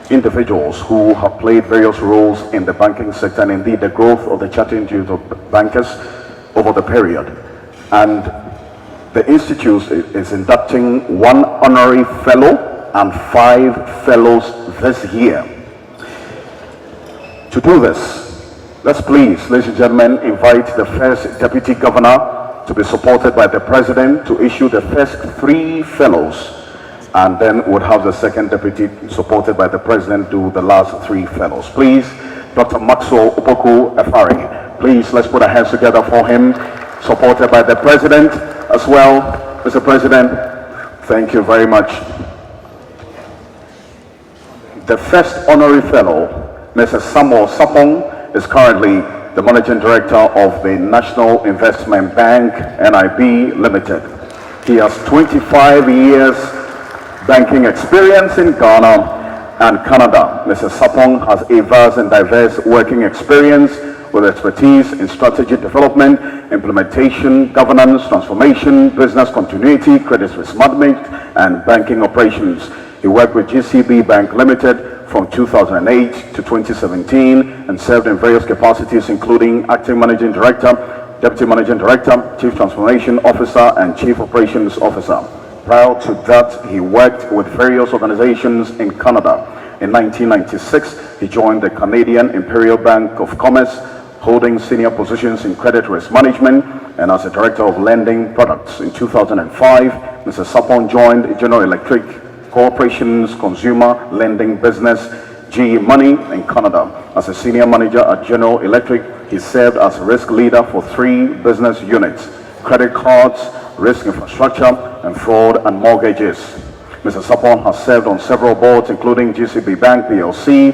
S5: individuals who have played various roles in the banking sector and indeed the growth of the Chartered Institute of Bankers over the period. And the Institute is inducting 1 honorary fellow and 5 fellows this year. To do this, let's please, ladies and gentlemen, invite the first Deputy Governor to be supported by the President to issue the first 3 fellows, and then would have the second Deputy supported by the President do the last 3 fellows. Please, Dr. Maxwell Opoku Efari, please, let's put our hands together for him, supported by the President as well. Mr. President, thank you very much. The first honorary fellow, Mr. Samuel Sapong, is currently the Managing Director of the National Investment Bank, NIB Limited. He has 25 years banking experience in Ghana and Canada. Mr. Sapong has a vast and diverse working experience with expertise in strategy development, implementation, governance, transformation, business continuity, credit risk management, and banking operations. He worked with GCB Bank Limited from 2008 to 2017 and served in various capacities including Acting Managing Director, Deputy Managing Director, Chief Transformation Officer, and Chief Operations Officer. Prior to that, he worked with various organizations in Canada. In 1996, he joined the Canadian Imperial Bank of Commerce, holding senior positions in credit risk management and as a Director of Lending Products. In 2005, Mr. Sapong joined General Electric Corporation's consumer lending business, GE Money, in Canada. As a senior manager at General Electric, he served as risk leader for 3 business units: credit cards, risk infrastructure, and fraud and mortgages. Mr. Sapong has served on several boards, including GCB Bank PLC,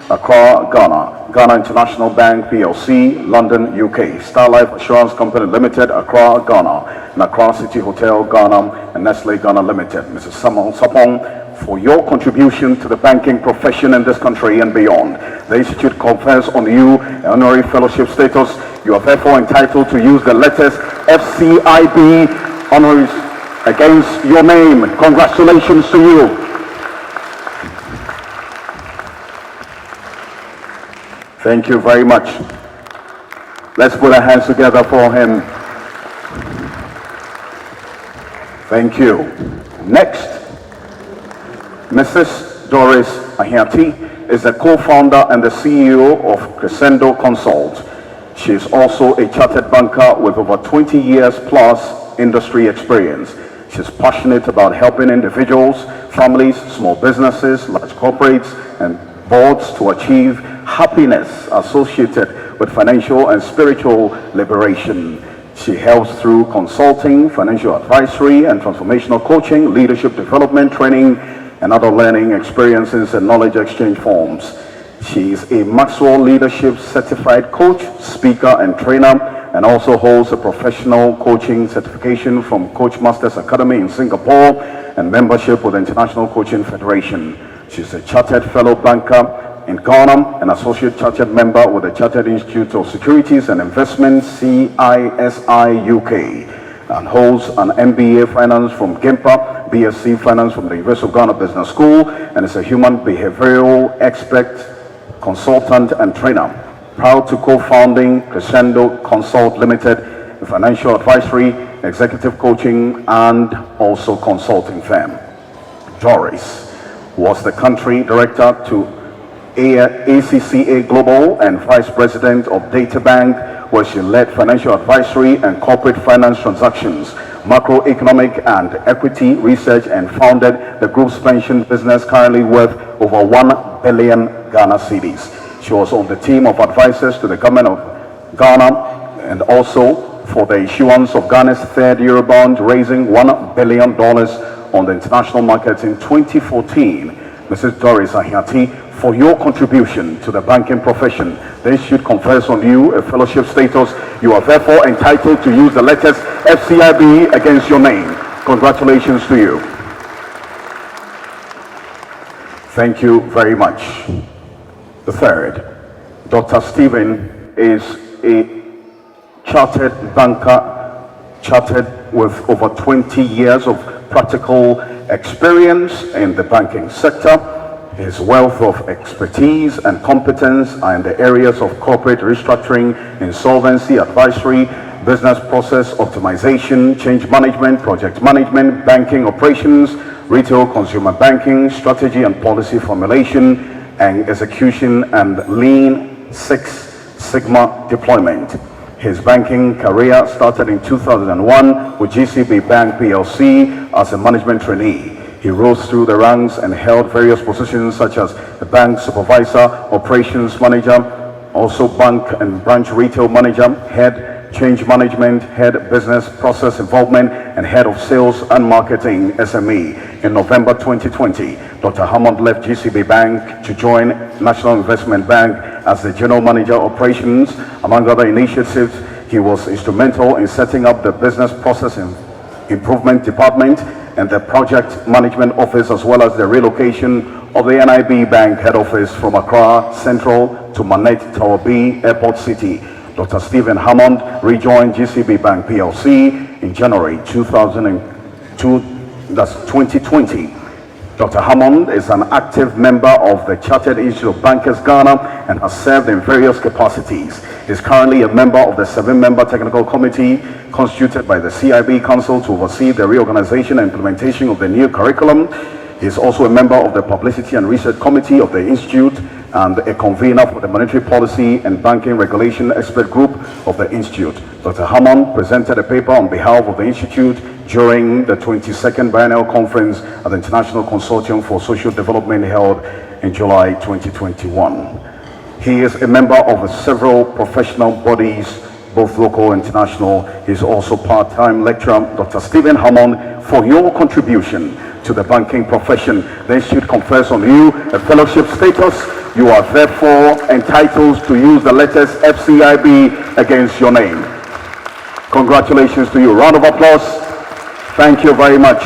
S5: Accra, Ghana, Ghana International Bank PLC, London, UK, Star Life Assurance Company Limited, Accra, Ghana, and Accra City Hotel, Ghana, and Nestle Ghana Limited. Mrs. Samuel Sapong, for your contribution to the banking profession in this country and beyond. The Institute confers on you an honorary fellowship status. You are therefore entitled to use the letters FCIB honoris against your name. Congratulations to you. Thank you very much. Let's put our hands together for him. Thank you. Next, Mrs. Doris Ahiati is the co-founder and the CEO of Crescendo Consult. She is also a chartered banker with over 20 years plus industry experience. She's passionate about helping individuals, families, small businesses, large corporates, and boards to achieve happiness associated with financial and spiritual liberation. She helps through consulting, financial advisory, and transformational coaching, leadership development training, and other learning experiences and knowledge exchange forms. She is a Maxwell Leadership Certified Coach, Speaker, and Trainer, and also holds a professional coaching certification from Coach Masters Academy in Singapore and membership with the International Coaching Federation. She's a chartered fellow banker in Ghana, an associate chartered member with the Chartered Institute of Securities and Investments, CISI UK, and holds an MBA Finance from GIMPA, BSc Finance from the University of Ghana Business School, and is a human behavioral expert, consultant, and trainer. Proud to co-founding Crescendo Consult Limited, a financial advisory, executive coaching, and also consulting firm. Doris was the country director to ACCA Global and vice president of Data Bank, where she led financial advisory and corporate finance transactions, macroeconomic and equity research, and founded the group's pension business, currently worth over 1 billion Ghana cedis. She was on the team of advisors to the government of Ghana and also for the issuance of Ghana's third Eurobond, raising $1 billion on the international markets in 2014. Mrs. Doris Ahiati, for your contribution to the banking profession, the Institute confers on you a fellowship status. You are therefore entitled to use the letters FCIB against your name. Congratulations to you. Thank you very much. The third, Dr. Stephen is a chartered banker, chartered with over 20 years of practical experience in the banking sector. His wealth of expertise and competence are in the areas of corporate restructuring, insolvency advisory, business process optimization, change management, project management, banking operations, retail consumer banking, strategy and policy formulation and execution, and Lean Six Sigma deployment. His banking career started in 2001 with GCB Bank PLC as a management trainee. He rose through the ranks and held various positions such as the bank supervisor, operations manager, also bank and branch retail manager, head change management, head business process involvement, and head of sales and marketing SME. In November 2020, Dr. Hammond left GCB Bank to join National Investment Bank as the general manager operations. Among other initiatives, he was instrumental in setting up the business process improvement department and the project management office, as well as the relocation of the NIB Bank head office from Accra Central to Manette Tower B, Airport City. Dr. Stephen Hammond rejoined GCB Bank PLC in January 2020. Dr. Hammond is an active member of the Chartered Institute of Bankers Ghana and has served in various capacities. He is currently a member of the 7-member technical committee constituted by the CIB Council to oversee the reorganization and implementation of the new curriculum. He is also a member of the Publicity and Research Committee of the Institute and a convener for the Monetary Policy and Banking Regulation Expert Group of the Institute. Dr. Hammond presented a paper on behalf of the Institute during the 22nd Biennial Conference at the International Consortium for Social Development held in July 2021. He is a member of several professional bodies, both local and international. He is also part-time lecturer. Dr. Stephen Hammond, for your contribution to the banking profession, the Institute confers on you a fellowship status. You are therefore entitled to use the letters FCIB against your name. Congratulations to you. Round of applause. Thank you very much.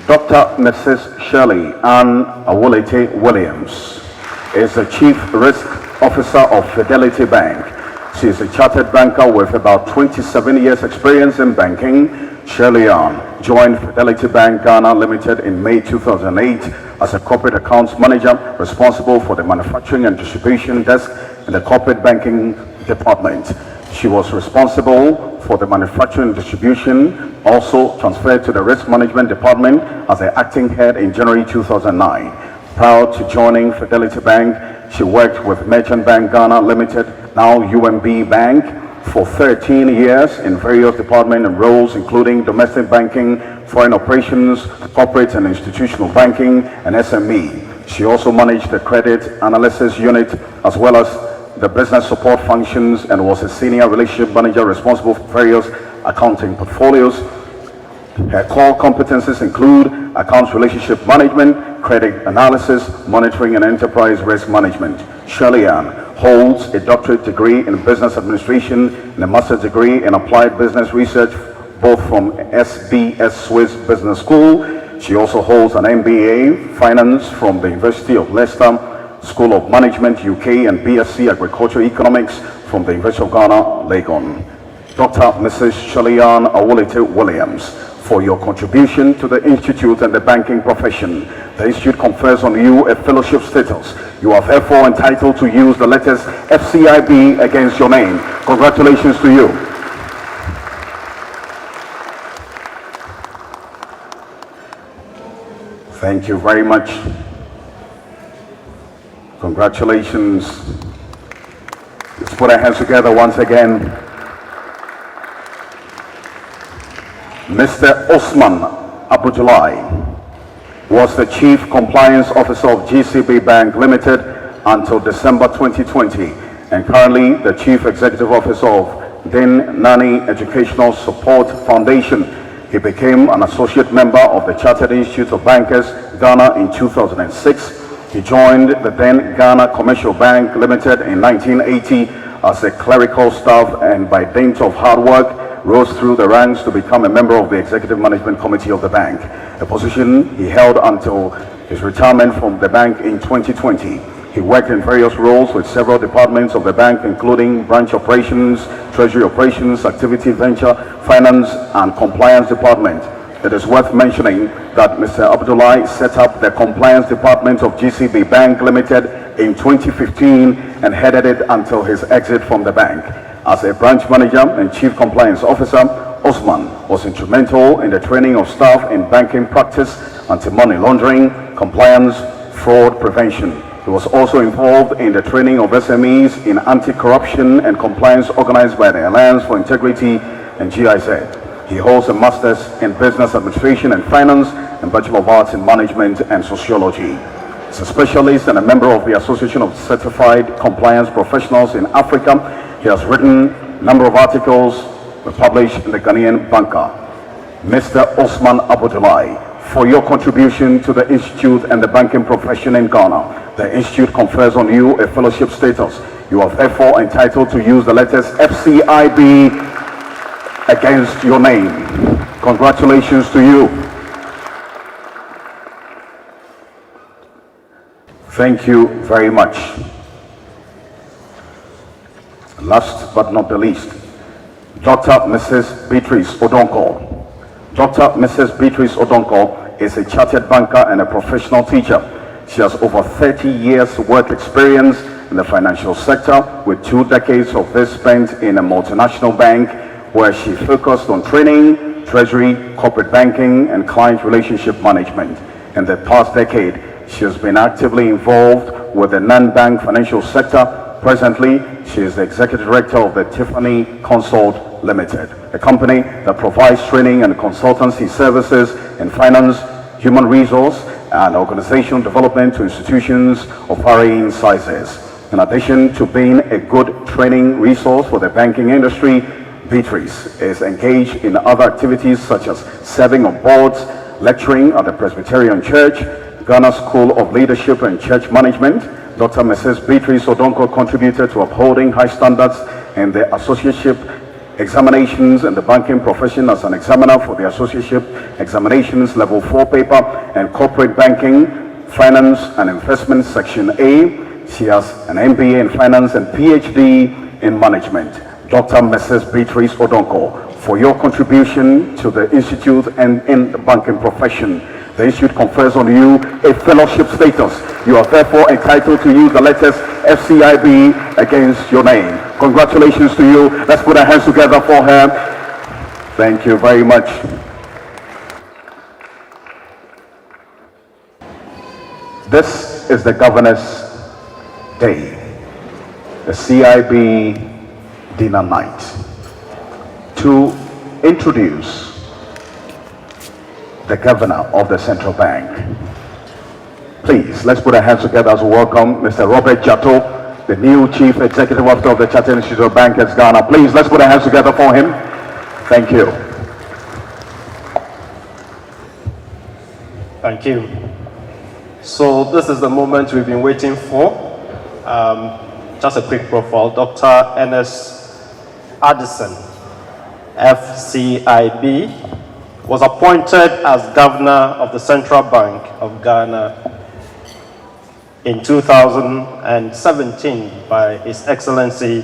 S5: Dr. Mrs. Shirley Ann Awolete Williams is the Chief Risk Officer of Fidelity Bank. She is a chartered banker with about 27 years experience in banking. Shirley Ann joined Fidelity Bank Ghana Limited in May 2008 as a corporate accounts manager responsible for the manufacturing and distribution desk in the corporate banking department. She was responsible for the manufacturing and distribution, also transferred to the risk management department as the acting head in January 2009. Prior to joining Fidelity Bank, she worked with Merchant Bank Ghana Limited, now UMB Bank, for 13 years in various departments and roles, including domestic banking, foreign operations, corporate and institutional banking, and SME. She also managed the credit analysis unit as well as the business support functions and was a senior relationship manager responsible for various accounting portfolios. Her core competencies include accounts relationship management, credit analysis, monitoring, and enterprise risk management. Shirley Ann holds a doctorate degree in business administration and a master's degree in applied business research, both from SBS Swiss Business School. She also holds an MBA Finance from the University of Leicester School of Management, UK, and BSc Agricultural Economics from the University of Ghana, Legon. Dr. Mrs. Shirley Ann Awolete Williams, for your contribution to the Institute and the banking profession. The Institute confers on you a fellowship status. You are therefore entitled to use the letters FCIB against your name. Congratulations to you. Thank you very much. Congratulations. Let's put our hands together once again. Mr. Osman Abudulai was the Chief Compliance Officer of GCB Bank Limited until December 2020 and currently the Chief Executive Officer of Din Nani Educational Support Foundation. He became an associate member of the Chartered Institute of Bankers, Ghana in 2006. He joined the then Ghana Commercial Bank Limited in 1980 as a clerical staff and by dint of hard work rose through the ranks to become a member of the Executive Management Committee of the bank, a position he held until his retirement from the bank in 2020. He worked in various roles with several departments of the bank, including branch operations, treasury operations, activity venture, finance, and compliance department. It is worth mentioning that Mr. Abdullahi set up the compliance department of GCB Bank Limited in 2015 and headed it until his exit from the bank. As a branch manager and chief compliance officer, Osman was instrumental in the training of staff in banking practice, anti-money laundering, compliance, fraud prevention. He was also involved in the training of SMEs in anti-corruption and compliance organized by the Alliance for Integrity and GIZ. He holds a master's in business administration and finance and Bachelor of Arts in management and sociology. He's a specialist and a member of the Association of Certified Compliance Professionals in Africa. He has written a number of articles published in the Ghanaian Banker. Mr. Osman Abudulai, for your contribution to the Institute and the banking profession in Ghana, the Institute confers on you a fellowship status. You are therefore entitled to use the letters FCIB against your name. Congratulations to you. Thank you very much. Last but not the least, Dr. Mrs. Beatrice Odonko. Dr. Mrs. Beatrice Odonko is a chartered banker and a professional teacher. She has over 30 years work experience in the financial sector, with 2 decades of this spent in a multinational bank where she focused on training, treasury, corporate banking, and client relationship management. In the past decade, she has been actively involved with the non-bank financial sector. Presently, she is the executive director of the Tiffany Consult Limited, a company that provides training and consultancy services in finance, human resource, and organizational development to institutions of varying sizes. In addition to being a good training resource for the banking industry, Beatrice is engaged in other activities such as serving on boards, lecturing at the Presbyterian Church, Ghana School of Leadership and Church Management, Dr. Mrs. Beatrice Odonko contributed to upholding high standards in the associateship examinations in the banking profession as an examiner for the associateship examinations level 4 paper and corporate banking, finance and investment section A. She has an MBA in finance and PhD in management. Dr. Mrs. Beatrice Odonko, for your contribution to the institute and in the banking profession, the institute confers on you a fellowship status. You are therefore entitled to use the letters FCIB against your name. Congratulations to you. Let's put our hands together for her. Thank you very much. This is the Governor's Day, the CIB dinner night, to introduce the Governor of the Central Bank. Please, let's put our hands together as we welcome Mr. Robert Jatto, the new Chief Executive Officer of the Chartered Institute of Bankers, Ghana. Please, let's put our hands together for him. Thank you.
S4: Thank you. So this is the moment we've been waiting for. Just a quick profile. Dr. Ernest Addison, FCIB, was appointed as Governor of the Central Bank of Ghana in 2017 by His Excellency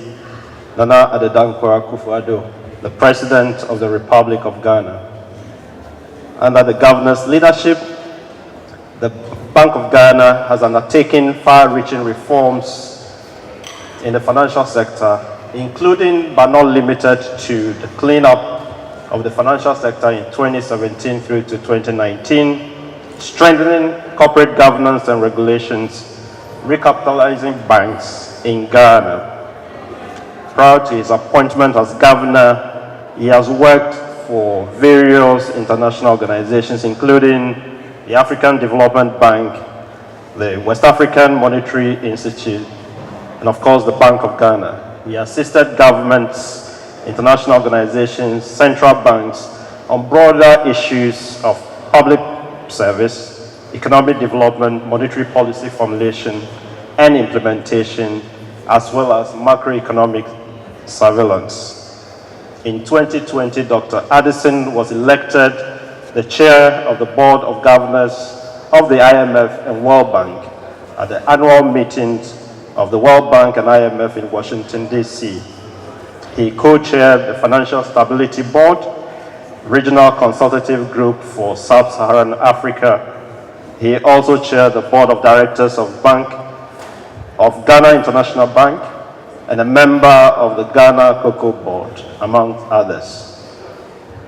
S4: Nana Addo Dankwa Akufo-Addo, the President of the Republic of Ghana. Under the Governor's leadership, the Bank of Ghana has undertaken far-reaching reforms in the financial sector, including but not limited to the cleanup of the financial sector in 2017 through to 2019, strengthening corporate governance and regulations, recapitalizing banks in Ghana. Prior to his appointment as governor, he has worked for various international organizations, including the African Development Bank, the West African Monetary Institute, and of course the Bank of Ghana. He assisted governments, international organizations, central banks on broader issues of public service, economic development, monetary policy formulation and implementation, as well as macroeconomic surveillance. In 2020, Dr. Addison was elected the chair of the Board of Governors of the IMF and World Bank at the annual meetings of the World Bank and IMF in Washington, D.C. He co-chaired the Financial Stability Board, Regional Consultative Group for Sub-Saharan Africa. He also chaired the Board of Directors of Ghana International Bank and a member of the Ghana Cocoa Board, among others.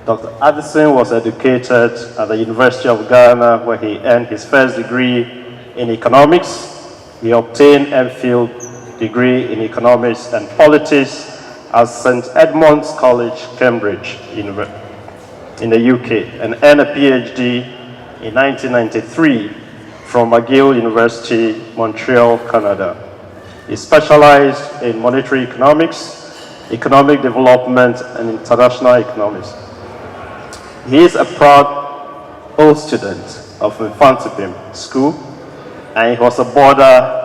S4: Dr. Addison was educated at the University of Ghana, where he earned his first degree in economics. He obtained MPhil degree in economics and politics at St. Edmund's College, Cambridge, in the UK, and earned a PhD in 1993 from McGill University, Montreal, Canada. He specialized in monetary economics, economic development, and international economics. He is a proud old student of Infantipim School, and he was a boarder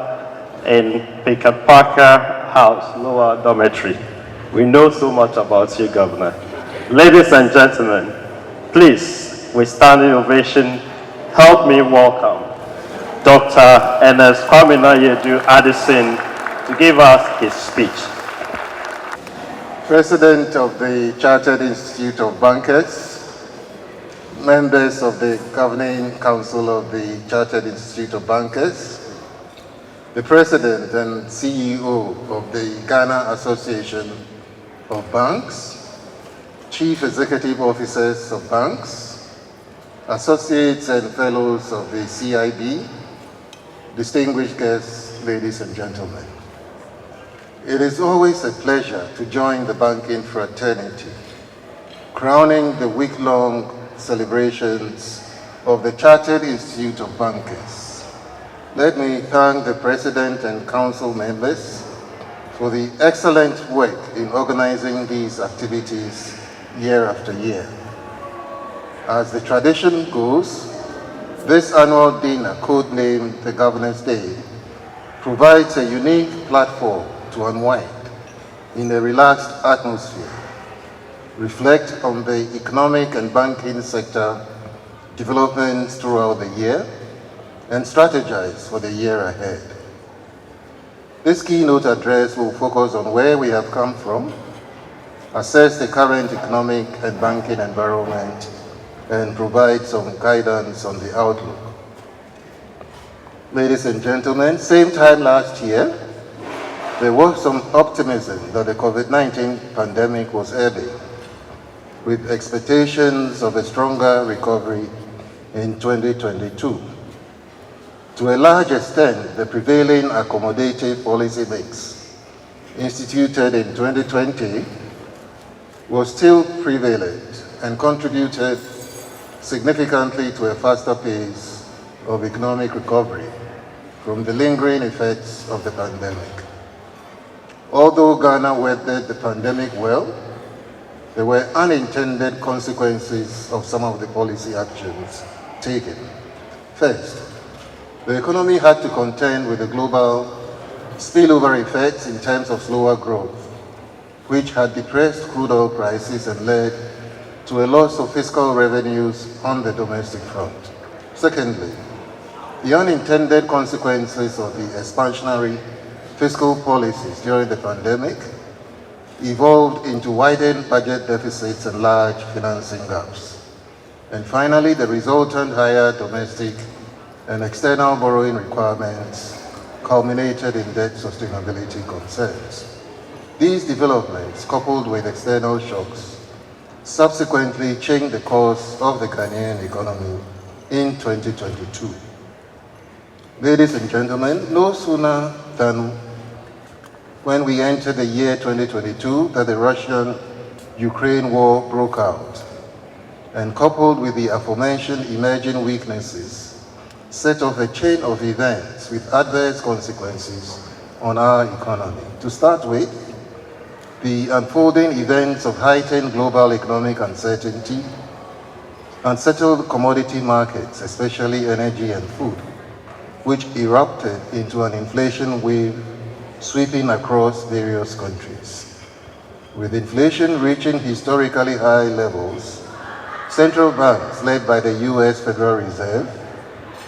S4: in Pickett Parker House, Lower Dormitory. We know so much about you, Governor. Ladies and gentlemen, please, with standing ovation, help me welcome Dr. Ernest Kwame Addison to give us his speech.
S11: President of the Chartered Institute of Bankers, members of the Governing Council of the Chartered Institute of Bankers, the President and CEO of the Ghana Association of Banks, Chief Executive Officers of Banks, Associates and Fellows of the CIB, distinguished guests, ladies and gentlemen. It is always a pleasure to join the banking fraternity, crowning the week-long celebrations of the Chartered Institute of Bankers. Let me thank the President and Council members for the excellent work in organizing these activities year after year. As the tradition goes, this annual dinner, codenamed the Governor's Day, provides a unique platform to unwind in a relaxed atmosphere, reflect on the economic and banking sector developments throughout the year, and strategize for the year ahead. This keynote address will focus on where we have come from, assess the current economic and banking environment, and provide some guidance on the outlook. Ladies and gentlemen, same time last year, there was some optimism that the COVID-19 pandemic was ebbing, with expectations of a stronger recovery in 2022. To a large extent, the prevailing accommodative policy mix instituted in 2020 was still prevalent and contributed significantly to a faster pace of economic recovery from the lingering effects of the pandemic. Although Ghana weathered the pandemic well, there were unintended consequences of some of the policy actions taken. First, the economy had to contend with the global spillover effects in terms of slower growth, which had depressed crude oil prices and led to a loss of fiscal revenues on the domestic front. Secondly, the unintended consequences of the expansionary fiscal policies during the pandemic evolved into widened budget deficits and large financing gaps. And finally, the resultant higher domestic and external borrowing requirements culminated in debt sustainability concerns. These developments, coupled with external shocks, subsequently changed the course of the Ghanaian economy in 2022. Ladies and gentlemen, no sooner than when we entered the year 2022 that the Russian-Ukraine war broke out, and coupled with the aforementioned emerging weaknesses, set off a chain of events with adverse consequences on our economy. To start with, the unfolding events of heightened global economic uncertainty, unsettled commodity markets, especially energy and food, which erupted into an inflation wave sweeping across various countries. With inflation reaching historically high levels, central banks led by the US Federal Reserve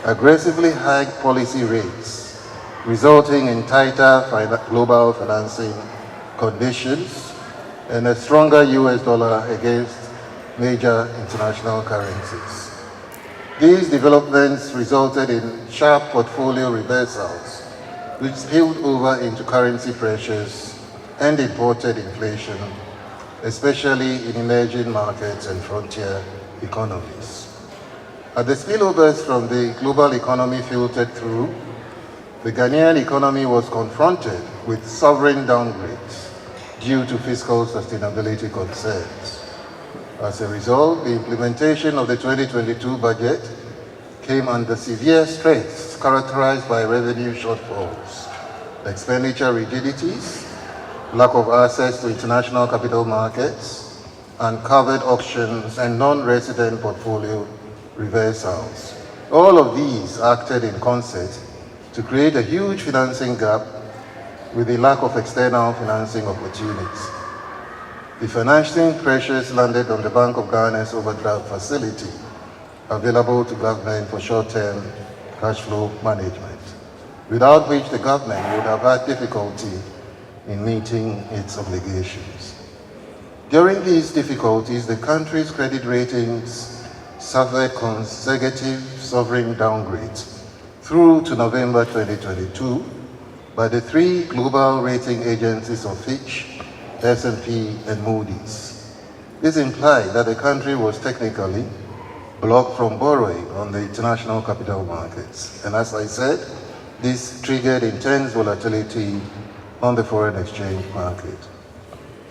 S11: aggressively hiked policy rates, resulting in tighter global financing conditions and a stronger US dollar against major international currencies. These developments resulted in sharp portfolio reversals, which spilled over into currency pressures and imported inflation, especially in emerging markets and frontier economies. As the spillovers from the global economy filtered through, the Ghanaian economy was confronted with sovereign downgrades due to fiscal sustainability concerns. As a result, the implementation of the 2022 budget came under severe stress characterized by revenue shortfalls, expenditure rigidities, lack of access to international capital markets, uncovered auctions, and non-resident portfolio reversals. All of these acted in concert to create a huge financing gap with a lack of external financing opportunities. The financing pressures landed on the Bank of Ghana's overdraft facility, available to government for short-term cash flow management, without which the government would have had difficulty in meeting its obligations. During these difficulties, the country's credit ratings suffered consecutive sovereign downgrades through to November 2022 by the three global rating agencies of Fitch, S&P, and Moody's. This implied that the country was technically blocked from borrowing on the international capital markets. And as I said, this triggered intense volatility on the foreign exchange market.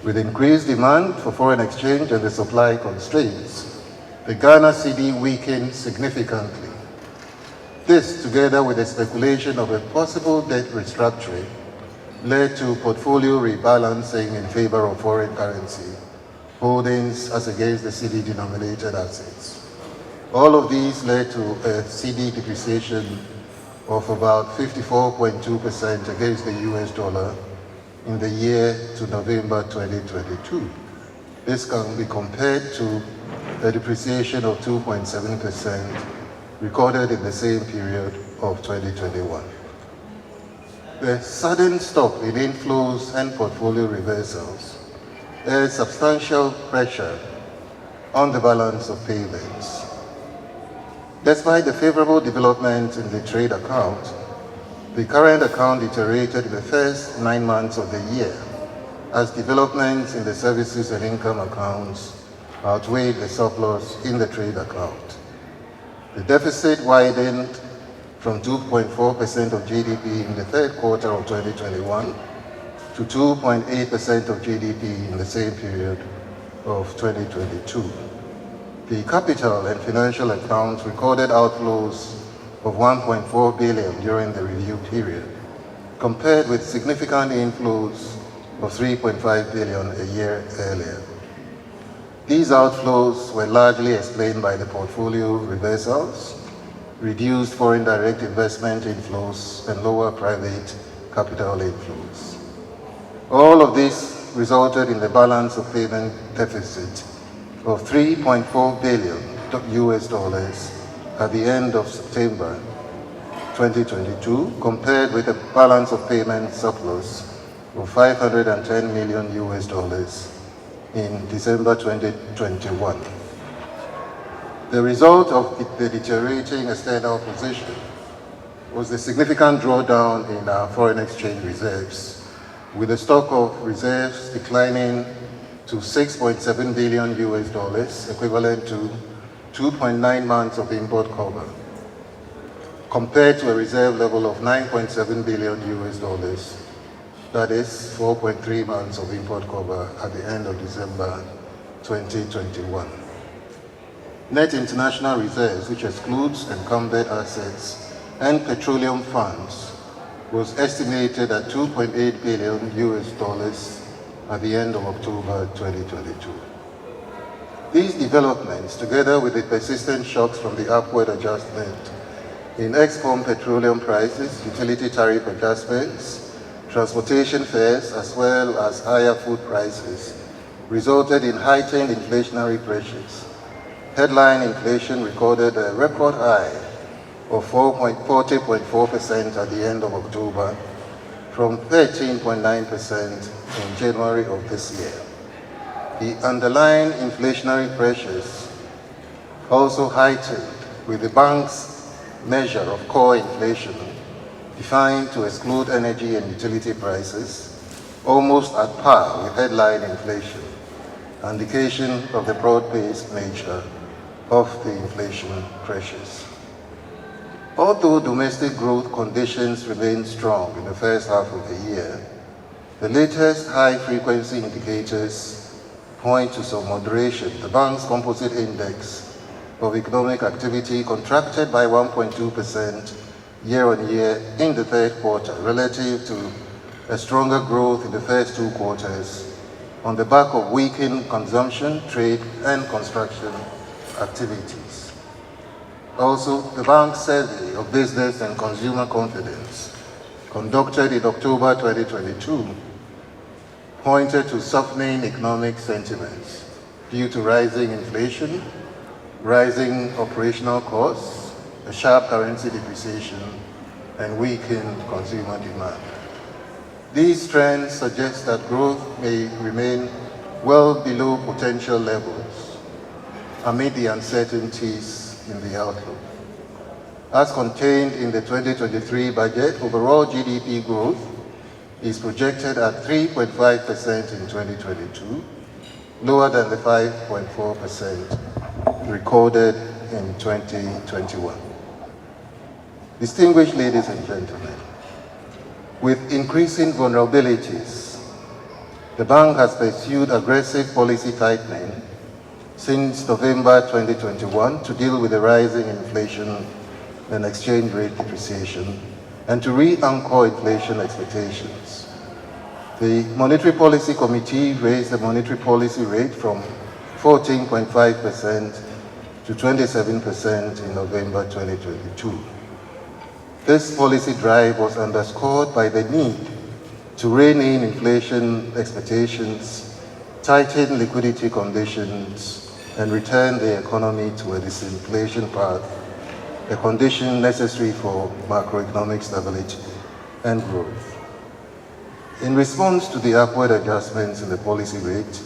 S11: With increased demand for foreign exchange and the supply constraints, the Ghana cedi weakened significantly. This, together with the speculation of a possible debt restructuring, led to portfolio rebalancing in favor of foreign currency holdings as against the cedi-denominated assets. All of these led to a cedi depreciation of about 54.2% against the US dollar in the year to November 2022. This can be compared to a depreciation of 2.7% recorded in the same period of 2021. The sudden stop in inflows and portfolio reversals adds substantial pressure on the balance of payments. Despite the favorable development in the trade account, the current account deteriorated in the first 9 months of the year as developments in the services and income accounts outweighed the surplus in the trade account. The deficit widened from 2.4% of GDP in the third quarter of 2021 to 2.8% of GDP in the same period of 2022. The capital and financial accounts recorded outflows of 1.4 billion during the review period, compared with significant inflows of 3.5 billion a year earlier. These outflows were largely explained by the portfolio reversals, reduced foreign direct investment inflows, and lower private capital inflows. All of this resulted in the balance of payment deficit of 3.4 billion US dollars at the end of September 2022, compared with a balance of payment surplus of 510 million US dollars in December 2021. The result of the deteriorating external position was the significant drawdown in our foreign exchange reserves, with the stock of reserves declining to 6.7 billion US dollars, equivalent to 2.9 months of import cover, compared to a reserve level of 9.7 billion US dollars, that is 4.3 months of import cover at the end of December 2021. Net international reserves, which excludes encumbered assets and petroleum funds, was estimated at 2.8 billion US dollars at the end of October 2022. These developments, together with the persistent shocks from the upward adjustment in export petroleum prices, utility tariff adjustments, transportation fares, as well as higher food prices, resulted in heightened inflationary pressures. Headline inflation recorded a record high of 40.4% at the end of October, from 13.9% in January of this year. The underlying inflationary pressures also heightened, with the bank's measure of core inflation, defined to exclude energy and utility prices, almost at par with headline inflation, indication of the broad-based nature of the inflation pressures. Although domestic growth conditions remain strong in the first half of the year, the latest high-frequency indicators point to some moderation. The bank's composite index of economic activity contracted by 1.2% year-on-year in the third quarter, relative to a stronger growth in the first two quarters, on the back of weakened consumption, trade, and construction activities. Also, the bank's survey of business and consumer confidence, conducted in October 2022, pointed to softening economic sentiments due to rising inflation, rising operational costs, a sharp currency depreciation, and weakened consumer demand. These trends suggest that growth may remain well below potential levels amid the uncertainties in the outlook. As contained in the 2023 budget, overall GDP growth is projected at 3.5% in 2022, lower than the 5.4% recorded in 2021. Distinguished ladies and gentlemen, with increasing vulnerabilities, the bank has pursued aggressive policy tightening since November 2021 to deal with the rising inflation and exchange rate depreciation, and to re-anchor inflation expectations. The Monetary Policy Committee raised the monetary policy rate from 14.5% to 27% in November 2022. This policy drive was underscored by the need to rein in inflation expectations, tighten liquidity conditions, and return the economy to a disinflation path, a condition necessary for macroeconomic stability and growth. In response to the upward adjustments in the policy rate,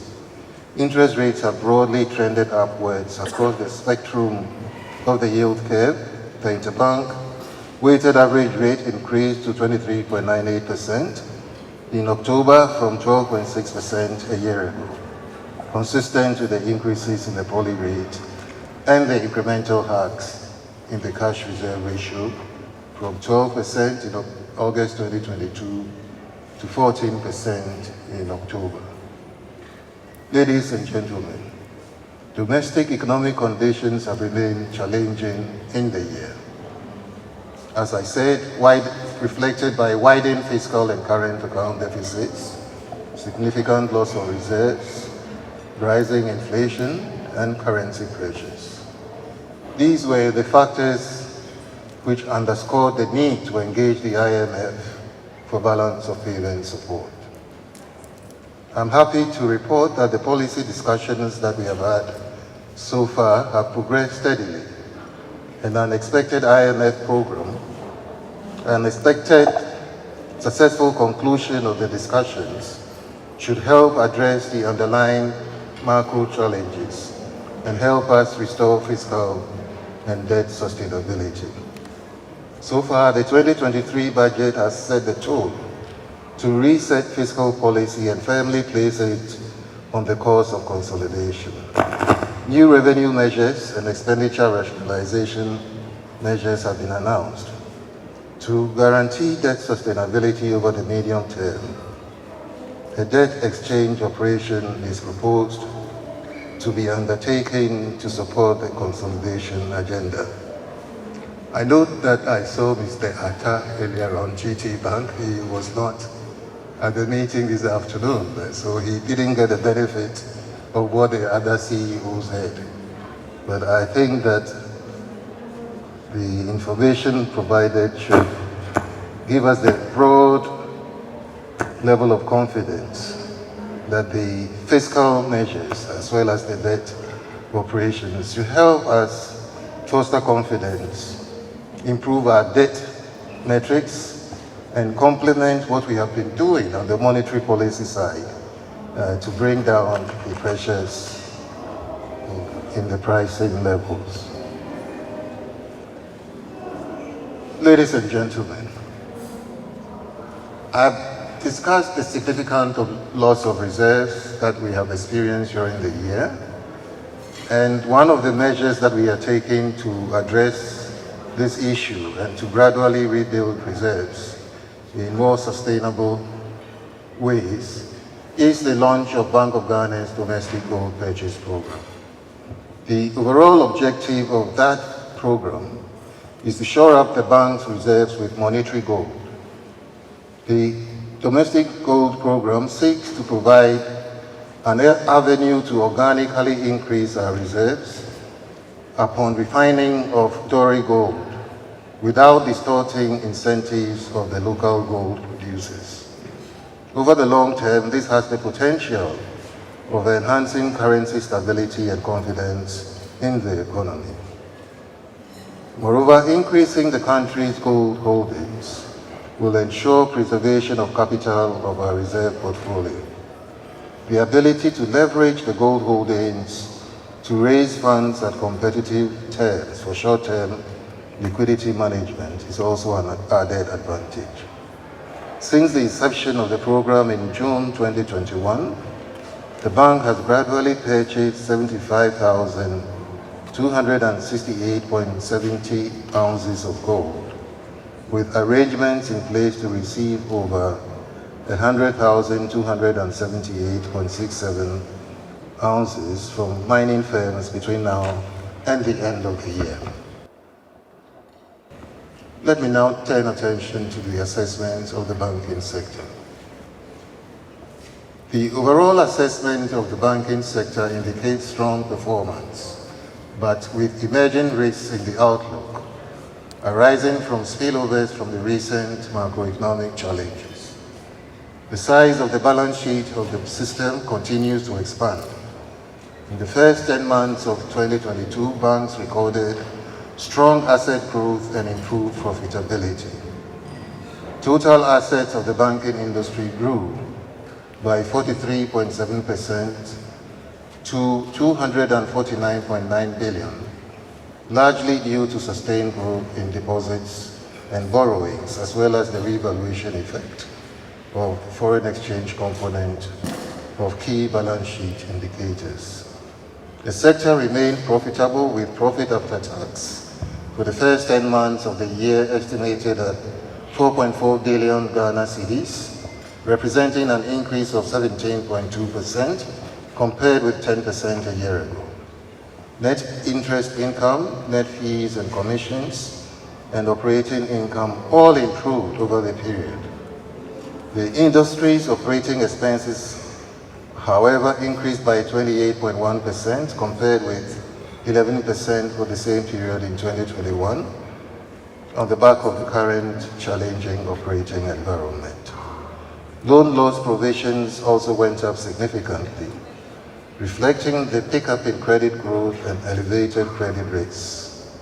S11: interest rates have broadly trended upwards across the spectrum of the yield curve. The interbank weighted average rate increased to 23.98% in October from 12.6% a year ago, consistent with the increases in the policy rate and the incremental hikes in the cash reserve ratio from 12% in August 2022 to 14% in October. Ladies and gentlemen, domestic economic conditions have remained challenging in the year. As I said, reflected by widened fiscal and current account deficits, significant loss of reserves, rising inflation, and currency pressures. These were the factors which underscored the need to engage the IMF for balance of payment support. I'm happy to report that the policy discussions that we have had so far have progressed steadily. An unexpected IMF program, an expected successful conclusion of the discussions should help address the underlying macro challenges and help us restore fiscal and debt sustainability. So far, the 2023 budget has set the tone to reset fiscal policy and firmly place it on the course of consolidation. New revenue measures and expenditure rationalization measures have been announced to guarantee debt sustainability over the medium term. A debt exchange operation is proposed to be undertaken to support the consolidation agenda. I note that I saw Mr. Atta earlier on GT Bank. He was not at the meeting this afternoon, so he didn't get the benefit of what the other CEOs had. But I think that the information provided should give us the broad level of confidence that the fiscal measures as well as the debt operations should help us foster confidence, improve our debt metrics, and complement what we have been doing on the monetary policy side to bring down the pressures in the pricing levels. Ladies and gentlemen, I've discussed the significant loss of reserves that we have experienced during the year, and one of the measures that we are taking to address this issue and to gradually rebuild reserves in more sustainable ways is the launch of Bank of Ghana's domestic gold purchase program. The overall objective of that program is to shore up the bank's reserves with monetary gold. The domestic gold program seeks to provide an avenue to organically increase our reserves upon refining of Doré gold without distorting incentives of the local gold producers. Over the long term, this has the potential of enhancing currency stability and confidence in the economy. Moreover, increasing the country's gold holdings will ensure preservation of capital of our reserve portfolio. The ability to leverage the gold holdings to raise funds at competitive terms for short-term liquidity management is also an added advantage. Since the inception of the program in June 2021, the bank has gradually purchased 75,268.70 ounces of gold, with arrangements in place to receive over 100,278.67 ounces from mining firms between now and the end of the year. Let me now turn attention to the assessment of the banking sector. The overall assessment of the banking sector indicates strong performance, but with emerging risks in the outlook. arising from spillovers from the recent macroeconomic challenges. The size of the balance sheet of the system continues to expand. In the first 10 months of 2022, banks recorded strong asset growth and improved profitability. Total assets of the banking industry grew by 43.7% to 249.9 billion, largely due to sustained growth in deposits and borrowings, as well as the revaluation effect of foreign exchange component of key balance sheet indicators. The sector remained profitable with profit after tax for the first 10 months of the year estimated at 4.4 billion Ghana cedis, representing an increase of 17.2% compared with 10% a year ago. Net interest income, net fees and commissions, and operating income all improved over the period. The industry's operating expenses, however, increased by 28.1% compared with 11% for the same period in 2021 on the back of the current challenging operating environment. Loan loss provisions also went up significantly, reflecting the pickup in credit growth and elevated credit rates.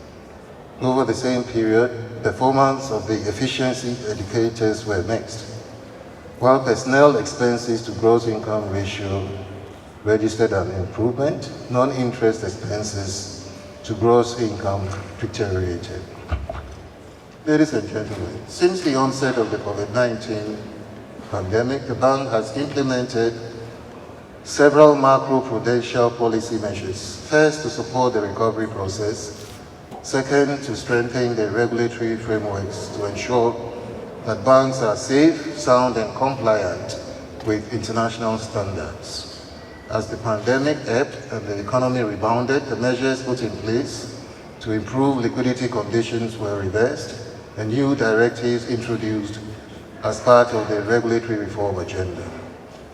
S11: Over the same period, performance of the efficiency indicators were mixed. While personnel expenses to gross income ratio registered an improvement, non-interest expenses to gross income deteriorated. Ladies and gentlemen, since the onset of the COVID-19 pandemic, the bank has implemented several macro-prudential policy measures. First, to support the recovery process. Second, to strengthen the regulatory frameworks to ensure that banks are safe, sound, and compliant with international standards. As the pandemic ebbed and the economy rebounded, the measures put in place to improve liquidity conditions were reversed and new directives introduced as part of the regulatory reform agenda.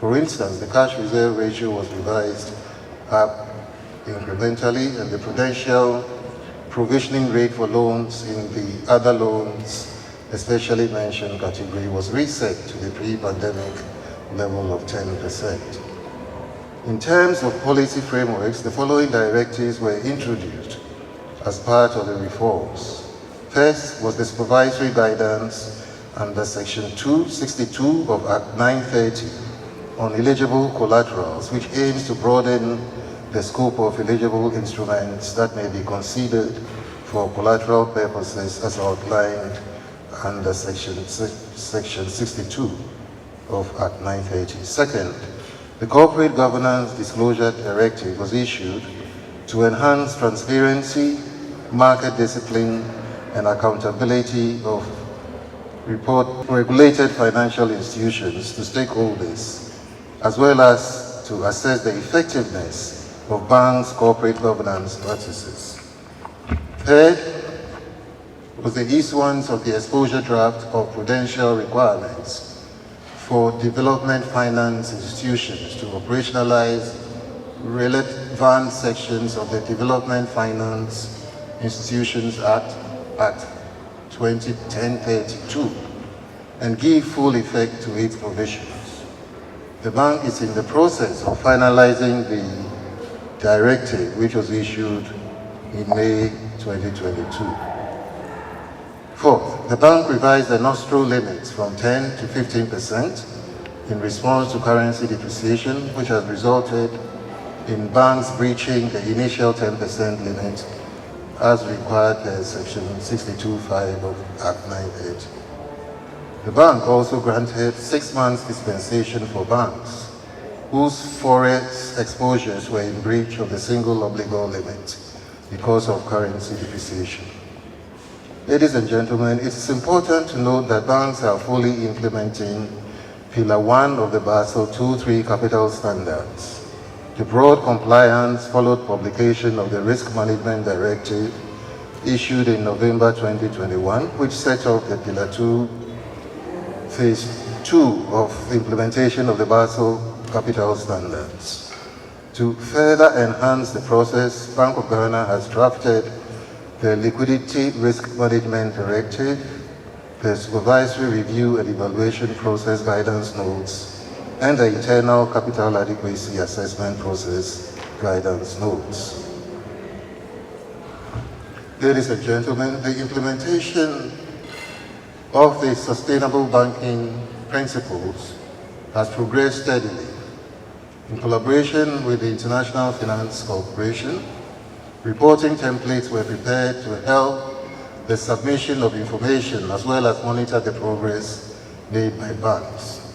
S11: For instance, the cash reserve ratio was revised up incrementally, and the prudential provisioning rate for loans in the other loans, especially mentioned category, was reset to the pre-pandemic level of 10%. In terms of policy frameworks, the following directives were introduced as part of the reforms. First was the supervisory guidance under Section 262 of Act 930 on eligible collaterals, which aims to broaden the scope of eligible instruments that may be considered for collateral purposes as outlined under Section 62 of Act 930. Second, the Corporate Governance Disclosure Directive was issued to enhance transparency, market discipline, and accountability of regulated financial institutions to stakeholders, as well as to assess the effectiveness of banks' corporate governance practices. Third was the issuance of the exposure draft of prudential requirements for development finance institutions to operationalize relevant sections of the Development Finance Institutions Act 2010-32 and give full effect to its provisions. The bank is in the process of finalizing the directive which was issued in May 2022. Fourth, the bank revised the nostro limits from 10 to 15% in response to currency depreciation, which has resulted in banks breaching the initial 10% limit as required per Section 62(5) of Act 980. The bank also granted 6 months dispensation for banks whose forex exposures were in breach of the single obligor limit because of currency depreciation. Ladies and gentlemen, it is important to note that banks are fully implementing Pillar 1 of the Basel II-3 capital standards. The broad compliance followed publication of the Risk Management Directive issued in November 2021, which set off the Pillar 2 Phase 2 of implementation of the Basel capital standards. To further enhance the process, Bank of Ghana has drafted the Liquidity Risk Management Directive, the Supervisory Review and Evaluation Process Guidance Notes, and the Internal Capital Adequacy Assessment Process Guidance Notes. Ladies and gentlemen, the implementation of the sustainable banking principles has progressed steadily. In collaboration with the International Finance Corporation, reporting templates were prepared to help the submission of information as well as monitor the progress made by banks.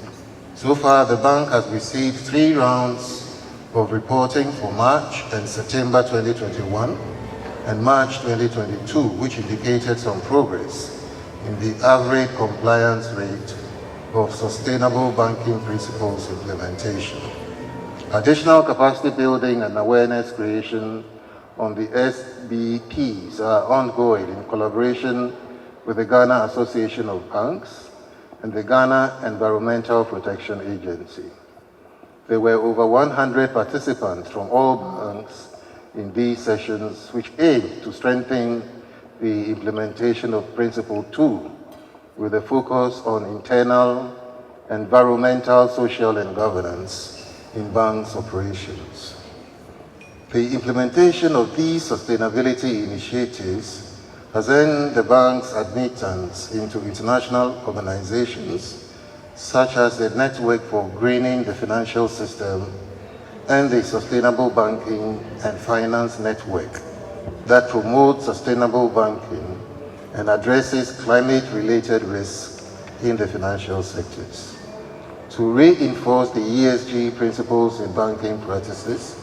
S11: So far, the bank has received 3 rounds of reporting for March and September 2021 and March 2022, which indicated some progress in the average compliance rate of sustainable banking principles implementation. Additional capacity building and awareness creation on the SBPs are ongoing in collaboration with the Ghana Association of Banks and the Ghana Environmental Protection Agency. There were over 100 participants from all banks in these sessions, which aim to strengthen the implementation of Principle 2 with a focus on internal, environmental, social, and governance in banks' operations. The implementation of these sustainability initiatives has earned the bank's admittance into international organizations such as the Network for Greening the Financial System and the Sustainable Banking and Finance Network that promotes sustainable banking and addresses climate-related risks in the financial sectors. To reinforce the ESG principles in banking practices,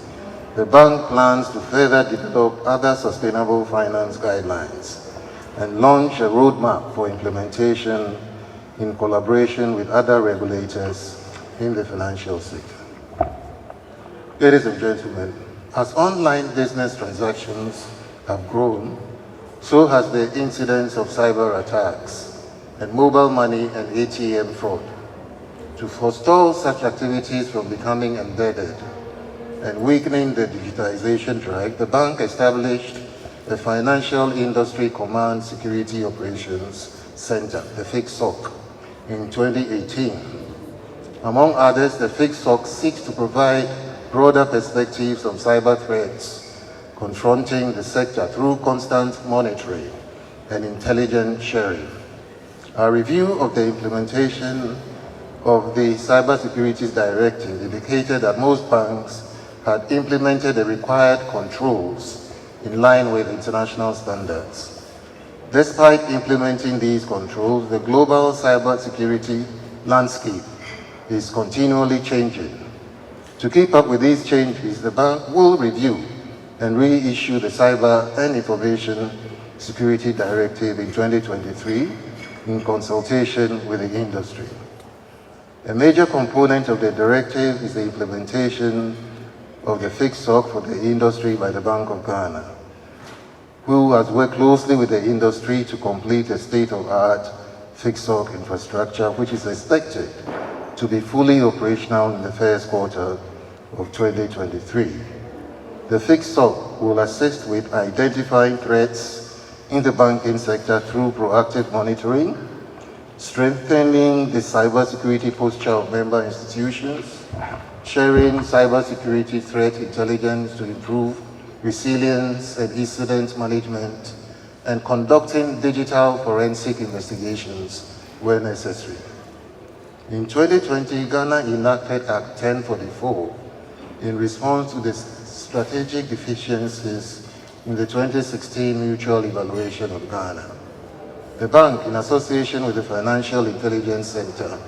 S11: the bank plans to further develop other sustainable finance guidelines and launch a roadmap for implementation in collaboration with other regulators in the financial sector. Ladies and gentlemen, as online business transactions have grown, so has the incidence of cyber attacks and mobile money and ATM fraud. To forestall such activities from becoming embedded and weakening the digitization drive, the bank established the Financial Industry Command Security Operations Center, the FICSOC, in 2018. Among others, the FICSOC seeks to provide broader perspectives on cyber threats confronting the sector through constant monitoring and intelligence sharing. A review of the implementation of the Cybersecurity Directive indicated that most banks had implemented the required controls in line with international standards. Despite implementing these controls, the global cybersecurity landscape is continually changing. To keep up with these changes, the bank will review and reissue the Cyber and Information Security Directive in 2023 in consultation with the industry. A major component of the directive is the implementation of the FICSOC for the industry by the Bank of Ghana, who has worked closely with the industry to complete a state-of-the-art FICSOC infrastructure, which is expected to be fully operational in the first quarter of 2023. The FICSOC will assist with identifying threats in the banking sector through proactive monitoring, strengthening the cybersecurity posture of member institutions, sharing cybersecurity threat intelligence to improve resilience and incident management, and conducting digital forensic investigations where necessary. In 2020, Ghana enacted Act 1044 in response to the strategic deficiencies in the 2016 mutual evaluation of Ghana. The bank, in association with the Financial Intelligence Center,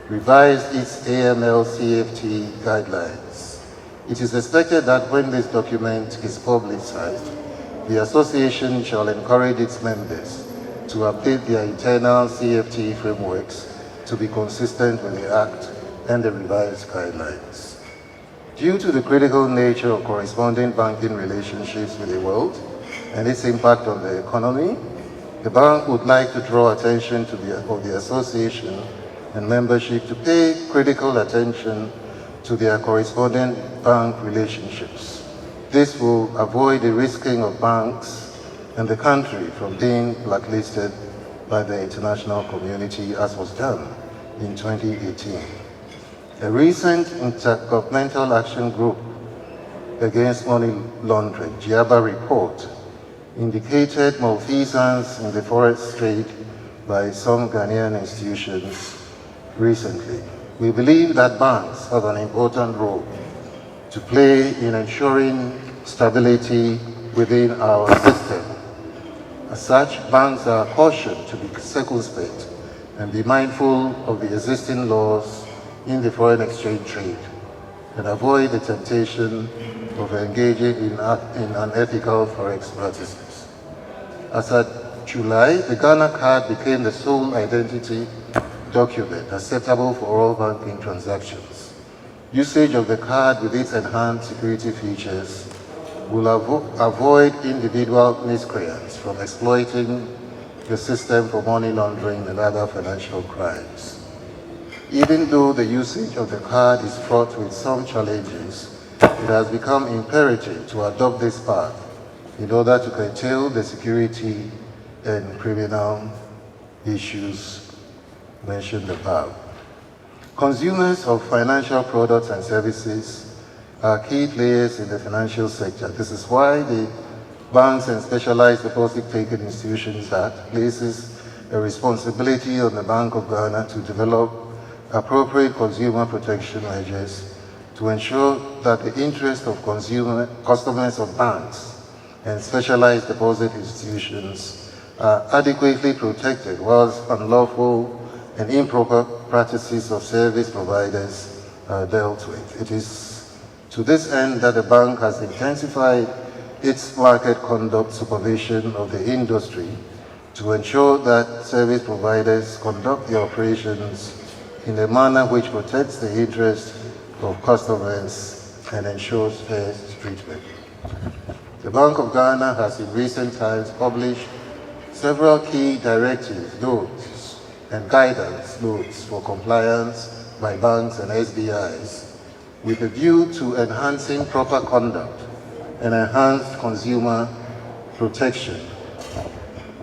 S11: revised its AML-CFT guidelines. It is expected that when this document is publicized, the association shall encourage its members to update their internal CFT frameworks to be consistent with the Act and the revised guidelines. Due to the critical nature of corresponding banking relationships with the world and its impact on the economy, the bank would like to draw attention to the association and membership to pay critical attention to their corresponding bank relationships. This will avoid the risking of banks and the country from being blacklisted by the international community as was done in 2018. A recent Intergovernmental Action Group Against Money Laundering, GIABA report, indicated malfeasance in the forex trade by some Ghanaian institutions recently. We believe that banks have an important role to play in ensuring stability within our system. As such, banks are cautioned to be circumspect and be mindful of the existing laws in the foreign exchange trade and avoid the temptation of engaging in unethical forex practices. As at July, the Ghana card became the sole identity document acceptable for all banking transactions. Usage of the card with its enhanced security features will avoid individual miscreants from exploiting the system for money laundering and other financial crimes. Even though the usage of the card is fraught with some challenges, it has become imperative to adopt this path in order to curtail the security and criminal issues mentioned above. Consumers of financial products and services are key players in the financial sector. This is why the Banks and Specialized Deposit-Taking Institutions Act places a responsibility on the Bank of Ghana to develop appropriate consumer protection measures to ensure that the interests of customers of banks and specialized deposit institutions are adequately protected whilst unlawful and improper practices of service providers are dealt with. It is to this end that the bank has intensified its market conduct supervision of the industry to ensure that service providers conduct their operations in a manner which protects the interests of customers and ensures fair treatment. The Bank of Ghana has in recent times published several key directives, notes, and guidance notes for compliance by banks and SBIs with a view to enhancing proper conduct and enhanced consumer protection.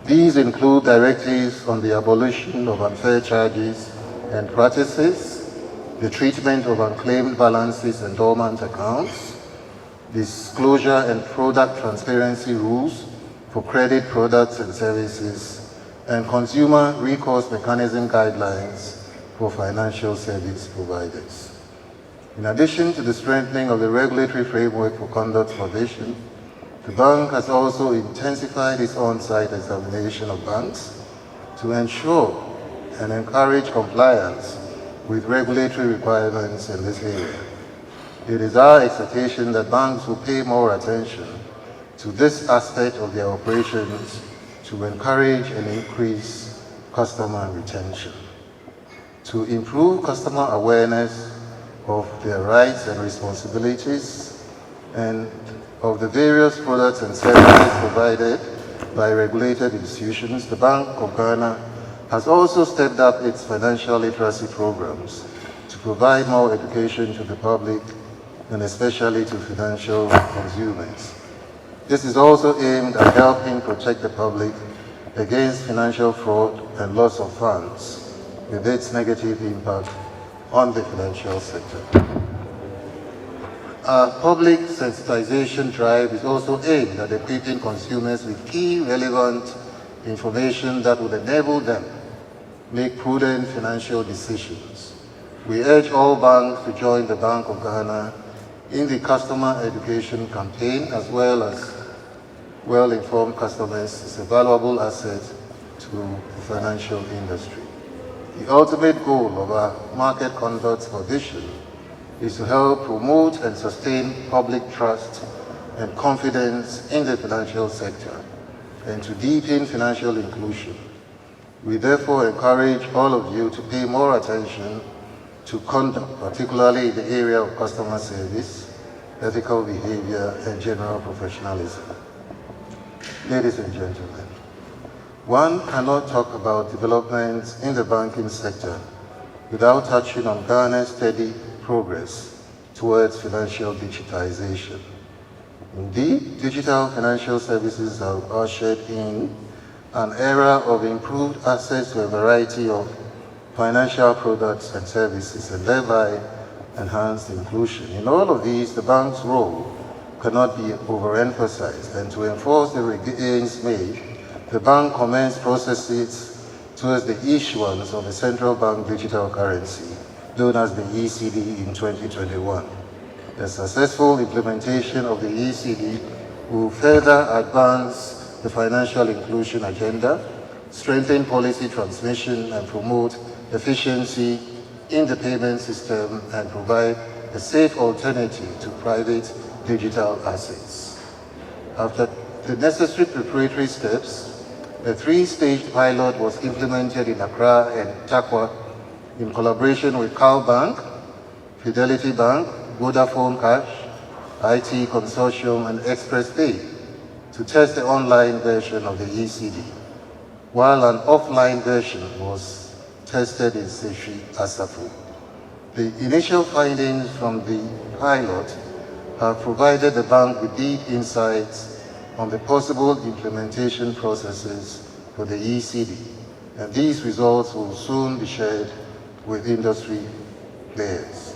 S11: These include directives on the abolition of unfair charges and practices, the treatment of unclaimed balances and dormant accounts, disclosure and product transparency rules for credit products and services, and consumer recourse mechanism guidelines for financial service providers. In addition to the strengthening of the regulatory framework for conduct supervision, the bank has also intensified its on-site examination of banks to ensure and encourage compliance with regulatory requirements in this area. It is our expectation that banks will pay more attention to this aspect of their operations to encourage and increase customer retention. To improve customer awareness of their rights and responsibilities and of the various products and services provided by regulated institutions, the Bank of Ghana has also stepped up its financial literacy programs to provide more education to the public and especially to financial consumers. This is also aimed at helping protect the public against financial fraud and loss of funds with its negative impact on the financial sector. Our public sensitization drive is also aimed at equipping consumers with key relevant information that would enable them make prudent financial decisions. We urge all banks to join the Bank of Ghana in the customer education campaign, as well as well-informed customers is a valuable asset to the financial industry. The ultimate goal of our market conduct supervision is to help promote and sustain public trust and confidence in the financial sector and to deepen financial inclusion. We therefore encourage all of you to pay more attention to conduct, particularly in the area of customer service, ethical behavior, and general professionalism. Ladies and gentlemen, one cannot talk about developments in the banking sector without touching on Ghana's steady progress towards financial digitization. Indeed, digital financial services have ushered in an era of improved access to a variety of financial products and services, and thereby enhanced inclusion. In all of these, the bank's role cannot be overemphasized, and to enforce the gains made, the bank commenced processes towards the issuance of a central bank digital currency, known as the ECD, in 2021. The successful implementation of the ECD will further advance the financial inclusion agenda, strengthen policy transmission, and promote efficiency in the payment system, and provide a safe alternative to private digital assets. After the necessary preparatory steps, a three-stage pilot was implemented in Accra and Takwa in collaboration with Cal Bank, Fidelity Bank, Vodafone Cash, IT Consortium, and Express Pay to test the online version of the ECD, while an offline version was tested in Seshi Asafo. The initial findings from the pilot have provided the bank with deep insights on the possible implementation processes for the ECD, and these results will soon be shared with industry players.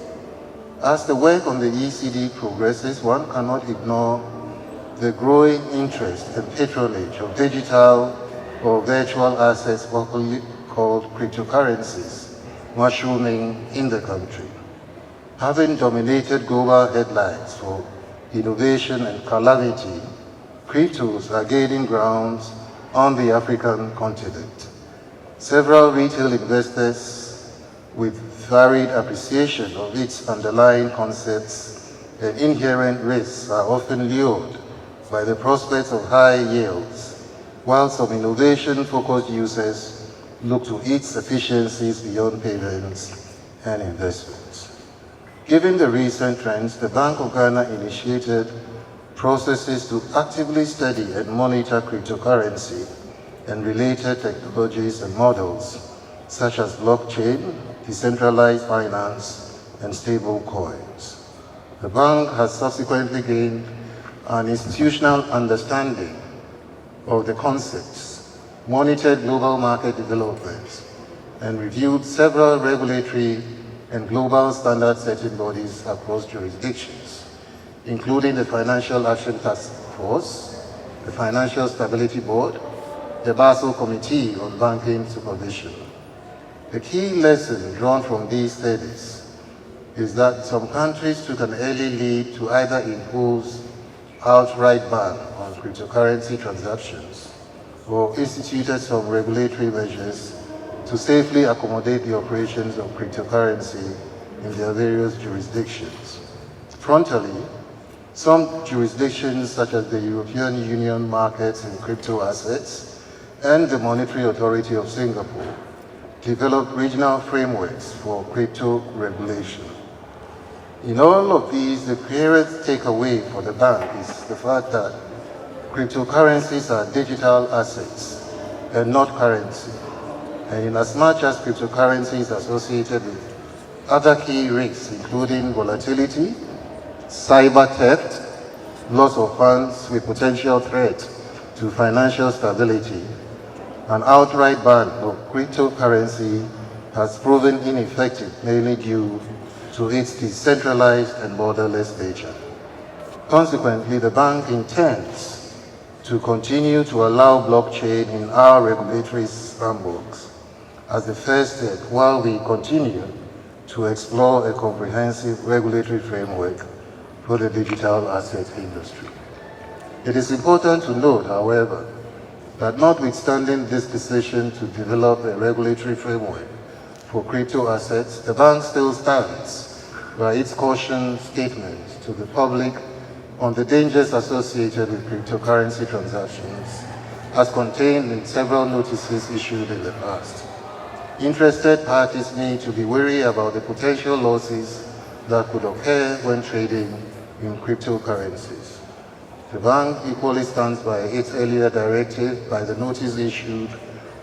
S11: As the work on the ECD progresses, one cannot ignore the growing interest and patronage of digital or virtual assets, popularly called cryptocurrencies, mushrooming in the country. Having dominated global headlines for innovation and calamity, cryptos are gaining grounds on the African continent. Several retail investors with varied appreciation of its underlying concepts and inherent risks are often lured by the prospects of high yields, while some innovation-focused users look to its efficiencies beyond payments and investments. Given the recent trends, the Bank of Ghana initiated processes to actively study and monitor cryptocurrency and related technologies and models, such as blockchain, decentralized finance, and stable coins. The bank has subsequently gained an institutional understanding of the concepts, monitored global market developments, and reviewed several regulatory and global standard-setting bodies across jurisdictions, including the Financial Action Task Force, the Financial Stability Board, the Basel Committee on Banking Supervision. The key lesson drawn from these studies is that some countries took an early lead to either impose outright ban on cryptocurrency transactions or instituted some regulatory measures to safely accommodate the operations of cryptocurrency in their various jurisdictions. Frontally, some jurisdictions such as the European Union markets in crypto assets and the Monetary Authority of Singapore developed regional frameworks for crypto regulation. In all of these, the clearest takeaway for the bank is the fact that cryptocurrencies are digital assets and not currency. And in as much as cryptocurrencies are associated with other key risks, including volatility, cyber theft, loss of funds with potential threat to financial stability, an outright ban of cryptocurrency has proven ineffective, mainly due to its decentralized and borderless nature. Consequently, the bank intends to continue to allow blockchain in our regulatory sandbox as the first step, while we continue to explore a comprehensive regulatory framework for the digital asset industry. It is important to note, however, that notwithstanding this decision to develop a regulatory framework for crypto assets, the bank still stands by its caution statements to the public on the dangers associated with cryptocurrency transactions, as contained in several notices issued in the past. Interested parties need to be wary about the potential losses that could occur when trading in cryptocurrencies. The bank equally stands by its earlier directive by the notice issued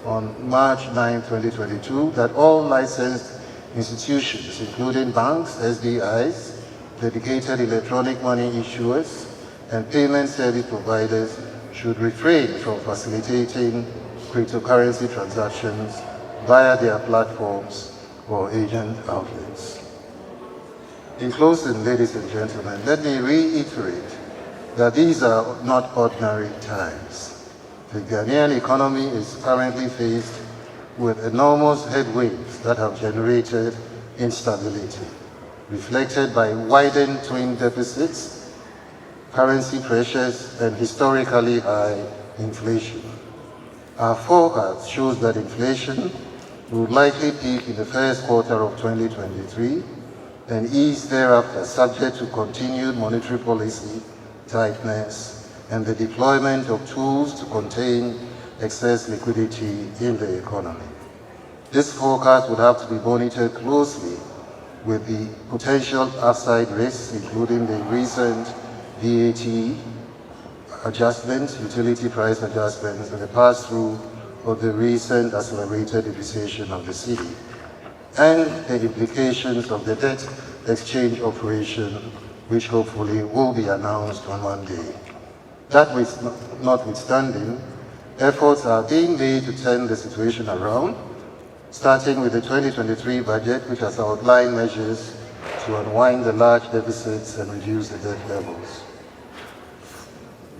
S11: on March 9, 2022, that all licensed institutions, including banks, SDIs, dedicated electronic money issuers, and payment service providers should refrain from facilitating cryptocurrency transactions via their platforms or agent outlets. In closing, ladies and gentlemen, let me reiterate that these are not ordinary times. The Ghanaian economy is currently faced with enormous headwinds that have generated instability, reflected by widened twin deficits, currency pressures, and historically high inflation. Our forecast shows that inflation will likely peak in the first quarter of 2023 and ease thereafter, subject to continued monetary policy tightness and the deployment of tools to contain excess liquidity in the economy. This forecast would have to be monitored closely with the potential upside risks, including the recent VAT adjustments, utility price adjustments, and the pass-through of the recent accelerated depreciation of the cedi, and the implications of the debt exchange operation, which hopefully will be announced on Monday. That notwithstanding, efforts are being made to turn the situation around, starting with the 2023 budget, which has outlined measures to unwind the large deficits and reduce the debt levels.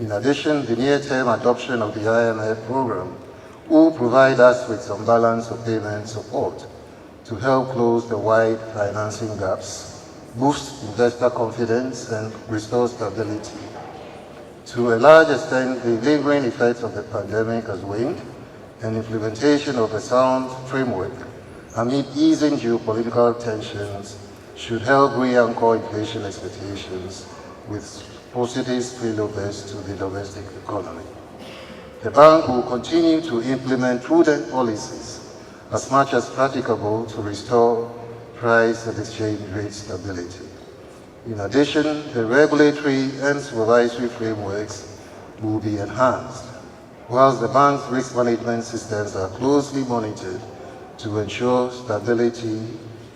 S11: In addition, the near-term adoption of the IMF program will provide us with some balance of payment support to help close the wide financing gaps, boost investor confidence, and restore stability. To a large extent, the lingering effects of the pandemic has waned, and implementation of a sound framework amid easing geopolitical tensions should help re-anchor inflation expectations with positive spillovers to the domestic economy. The bank will continue to implement prudent policies as much as practicable to restore price and exchange rate stability. In addition, the regulatory and supervisory frameworks will be enhanced, whilst the bank's risk management systems are closely monitored to ensure stability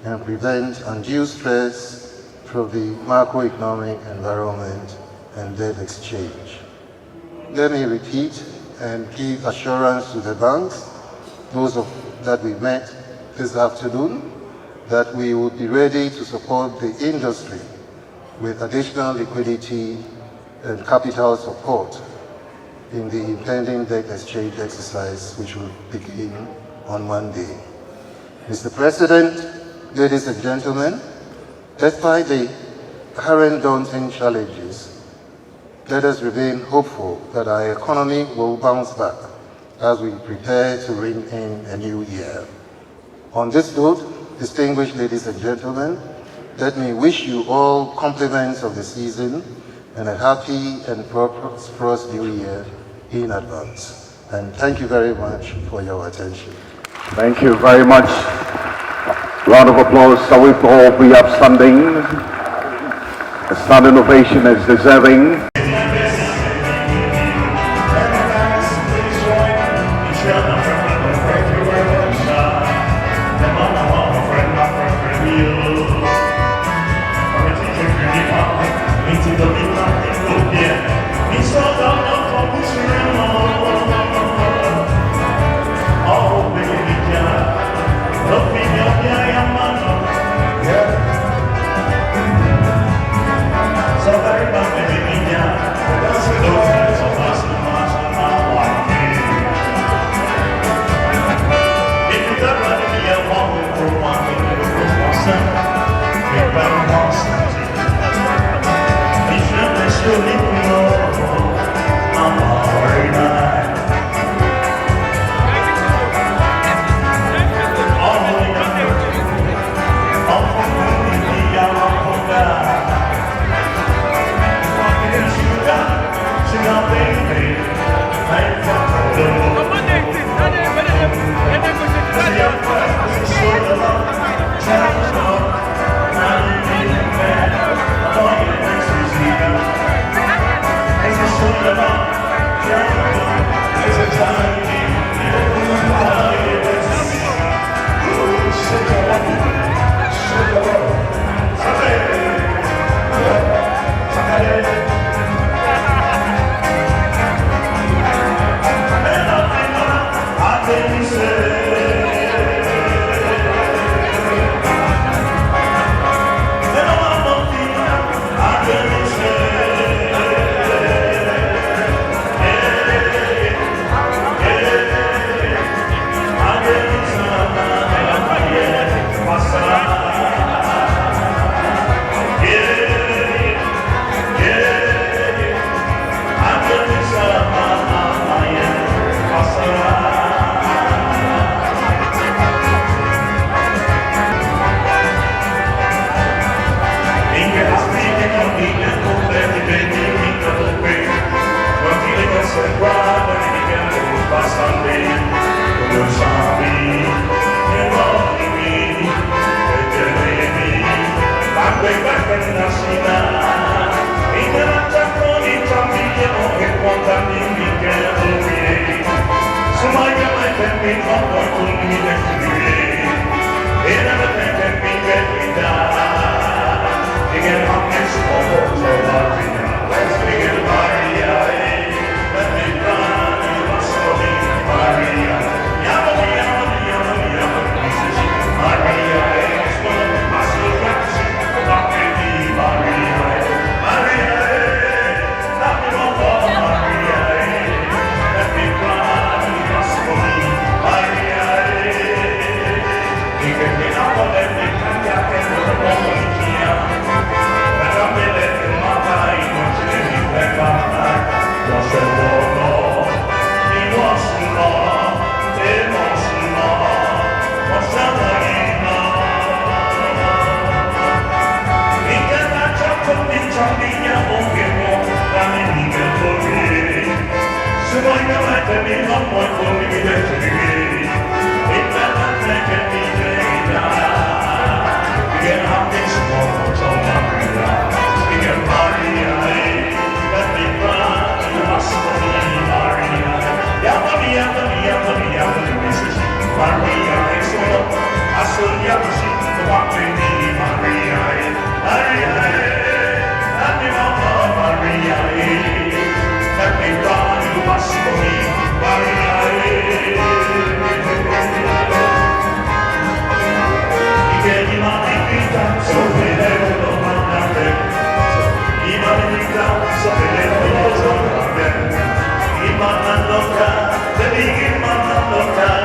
S11: and prevent undue stress from the macroeconomic environment and debt exchange. Let me repeat and give assurance to the banks, those that we met this afternoon, that we will be ready to support the industry with additional liquidity and capital support in the impending debt exchange exercise, which will begin on Monday. Mr. President, ladies and gentlemen, despite the current daunting challenges, let us remain hopeful that our economy will bounce back as we prepare to ring in a new year. On this note, distinguished ladies and gentlemen, let me wish you all compliments of the season and a happy and prosperous new year in advance. And thank you very much for your attention.
S5: Thank you very much. Round of applause. Shall we all be upstanding? A standing ovation is deserving.
S1: So very much,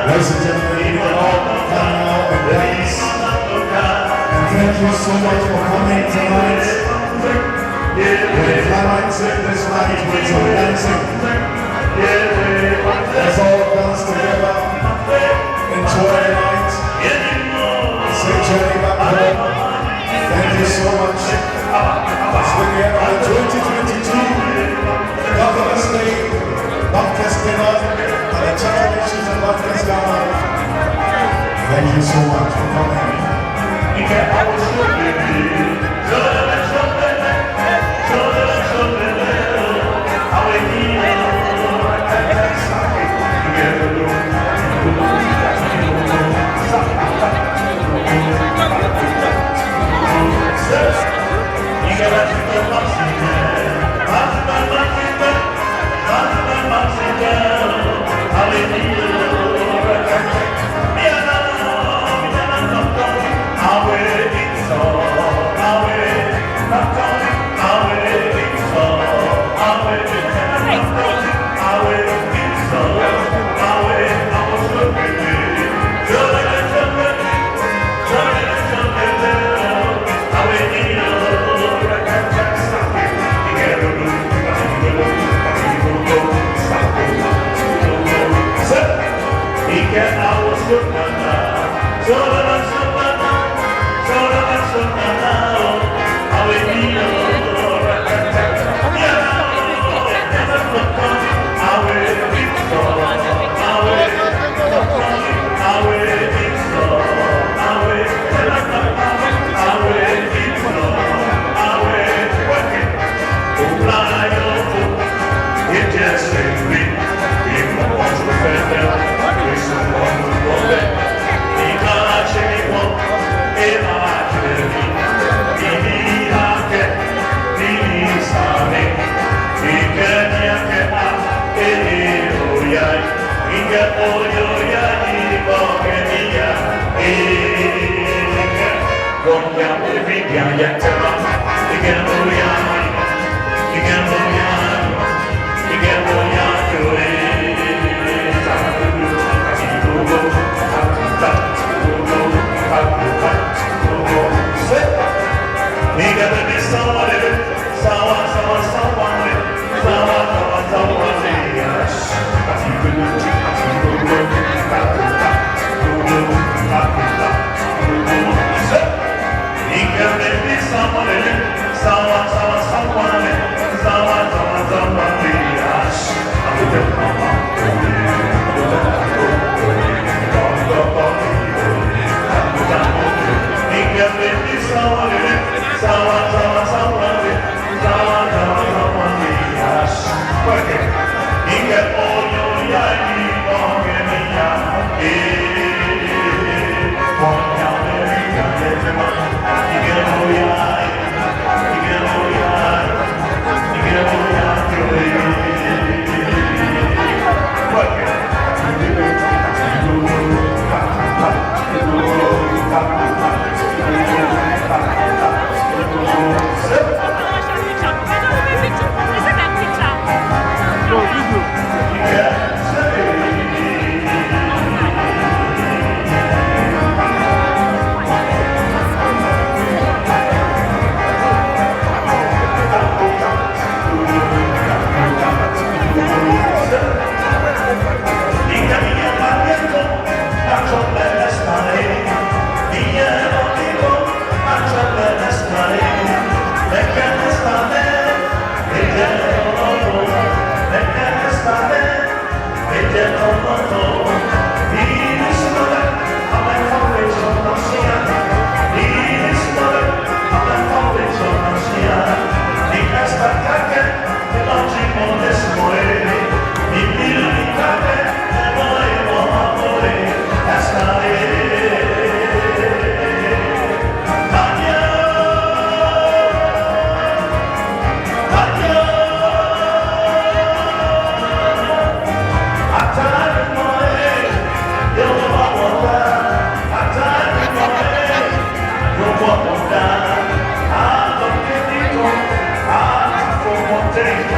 S2: Ladies and gentlemen, you can all come now and dance. And thank you so much for coming tonight. We're climaxing this night with some dancing. Let's all dance together. Enjoy the night. Safe journey back home. Thank you so much. As we get on the 2022 Governors Day, Bankers Dinner, and the Charter Issues and Bankers Ghana. Thank you so much for coming.
S1: You Thank you.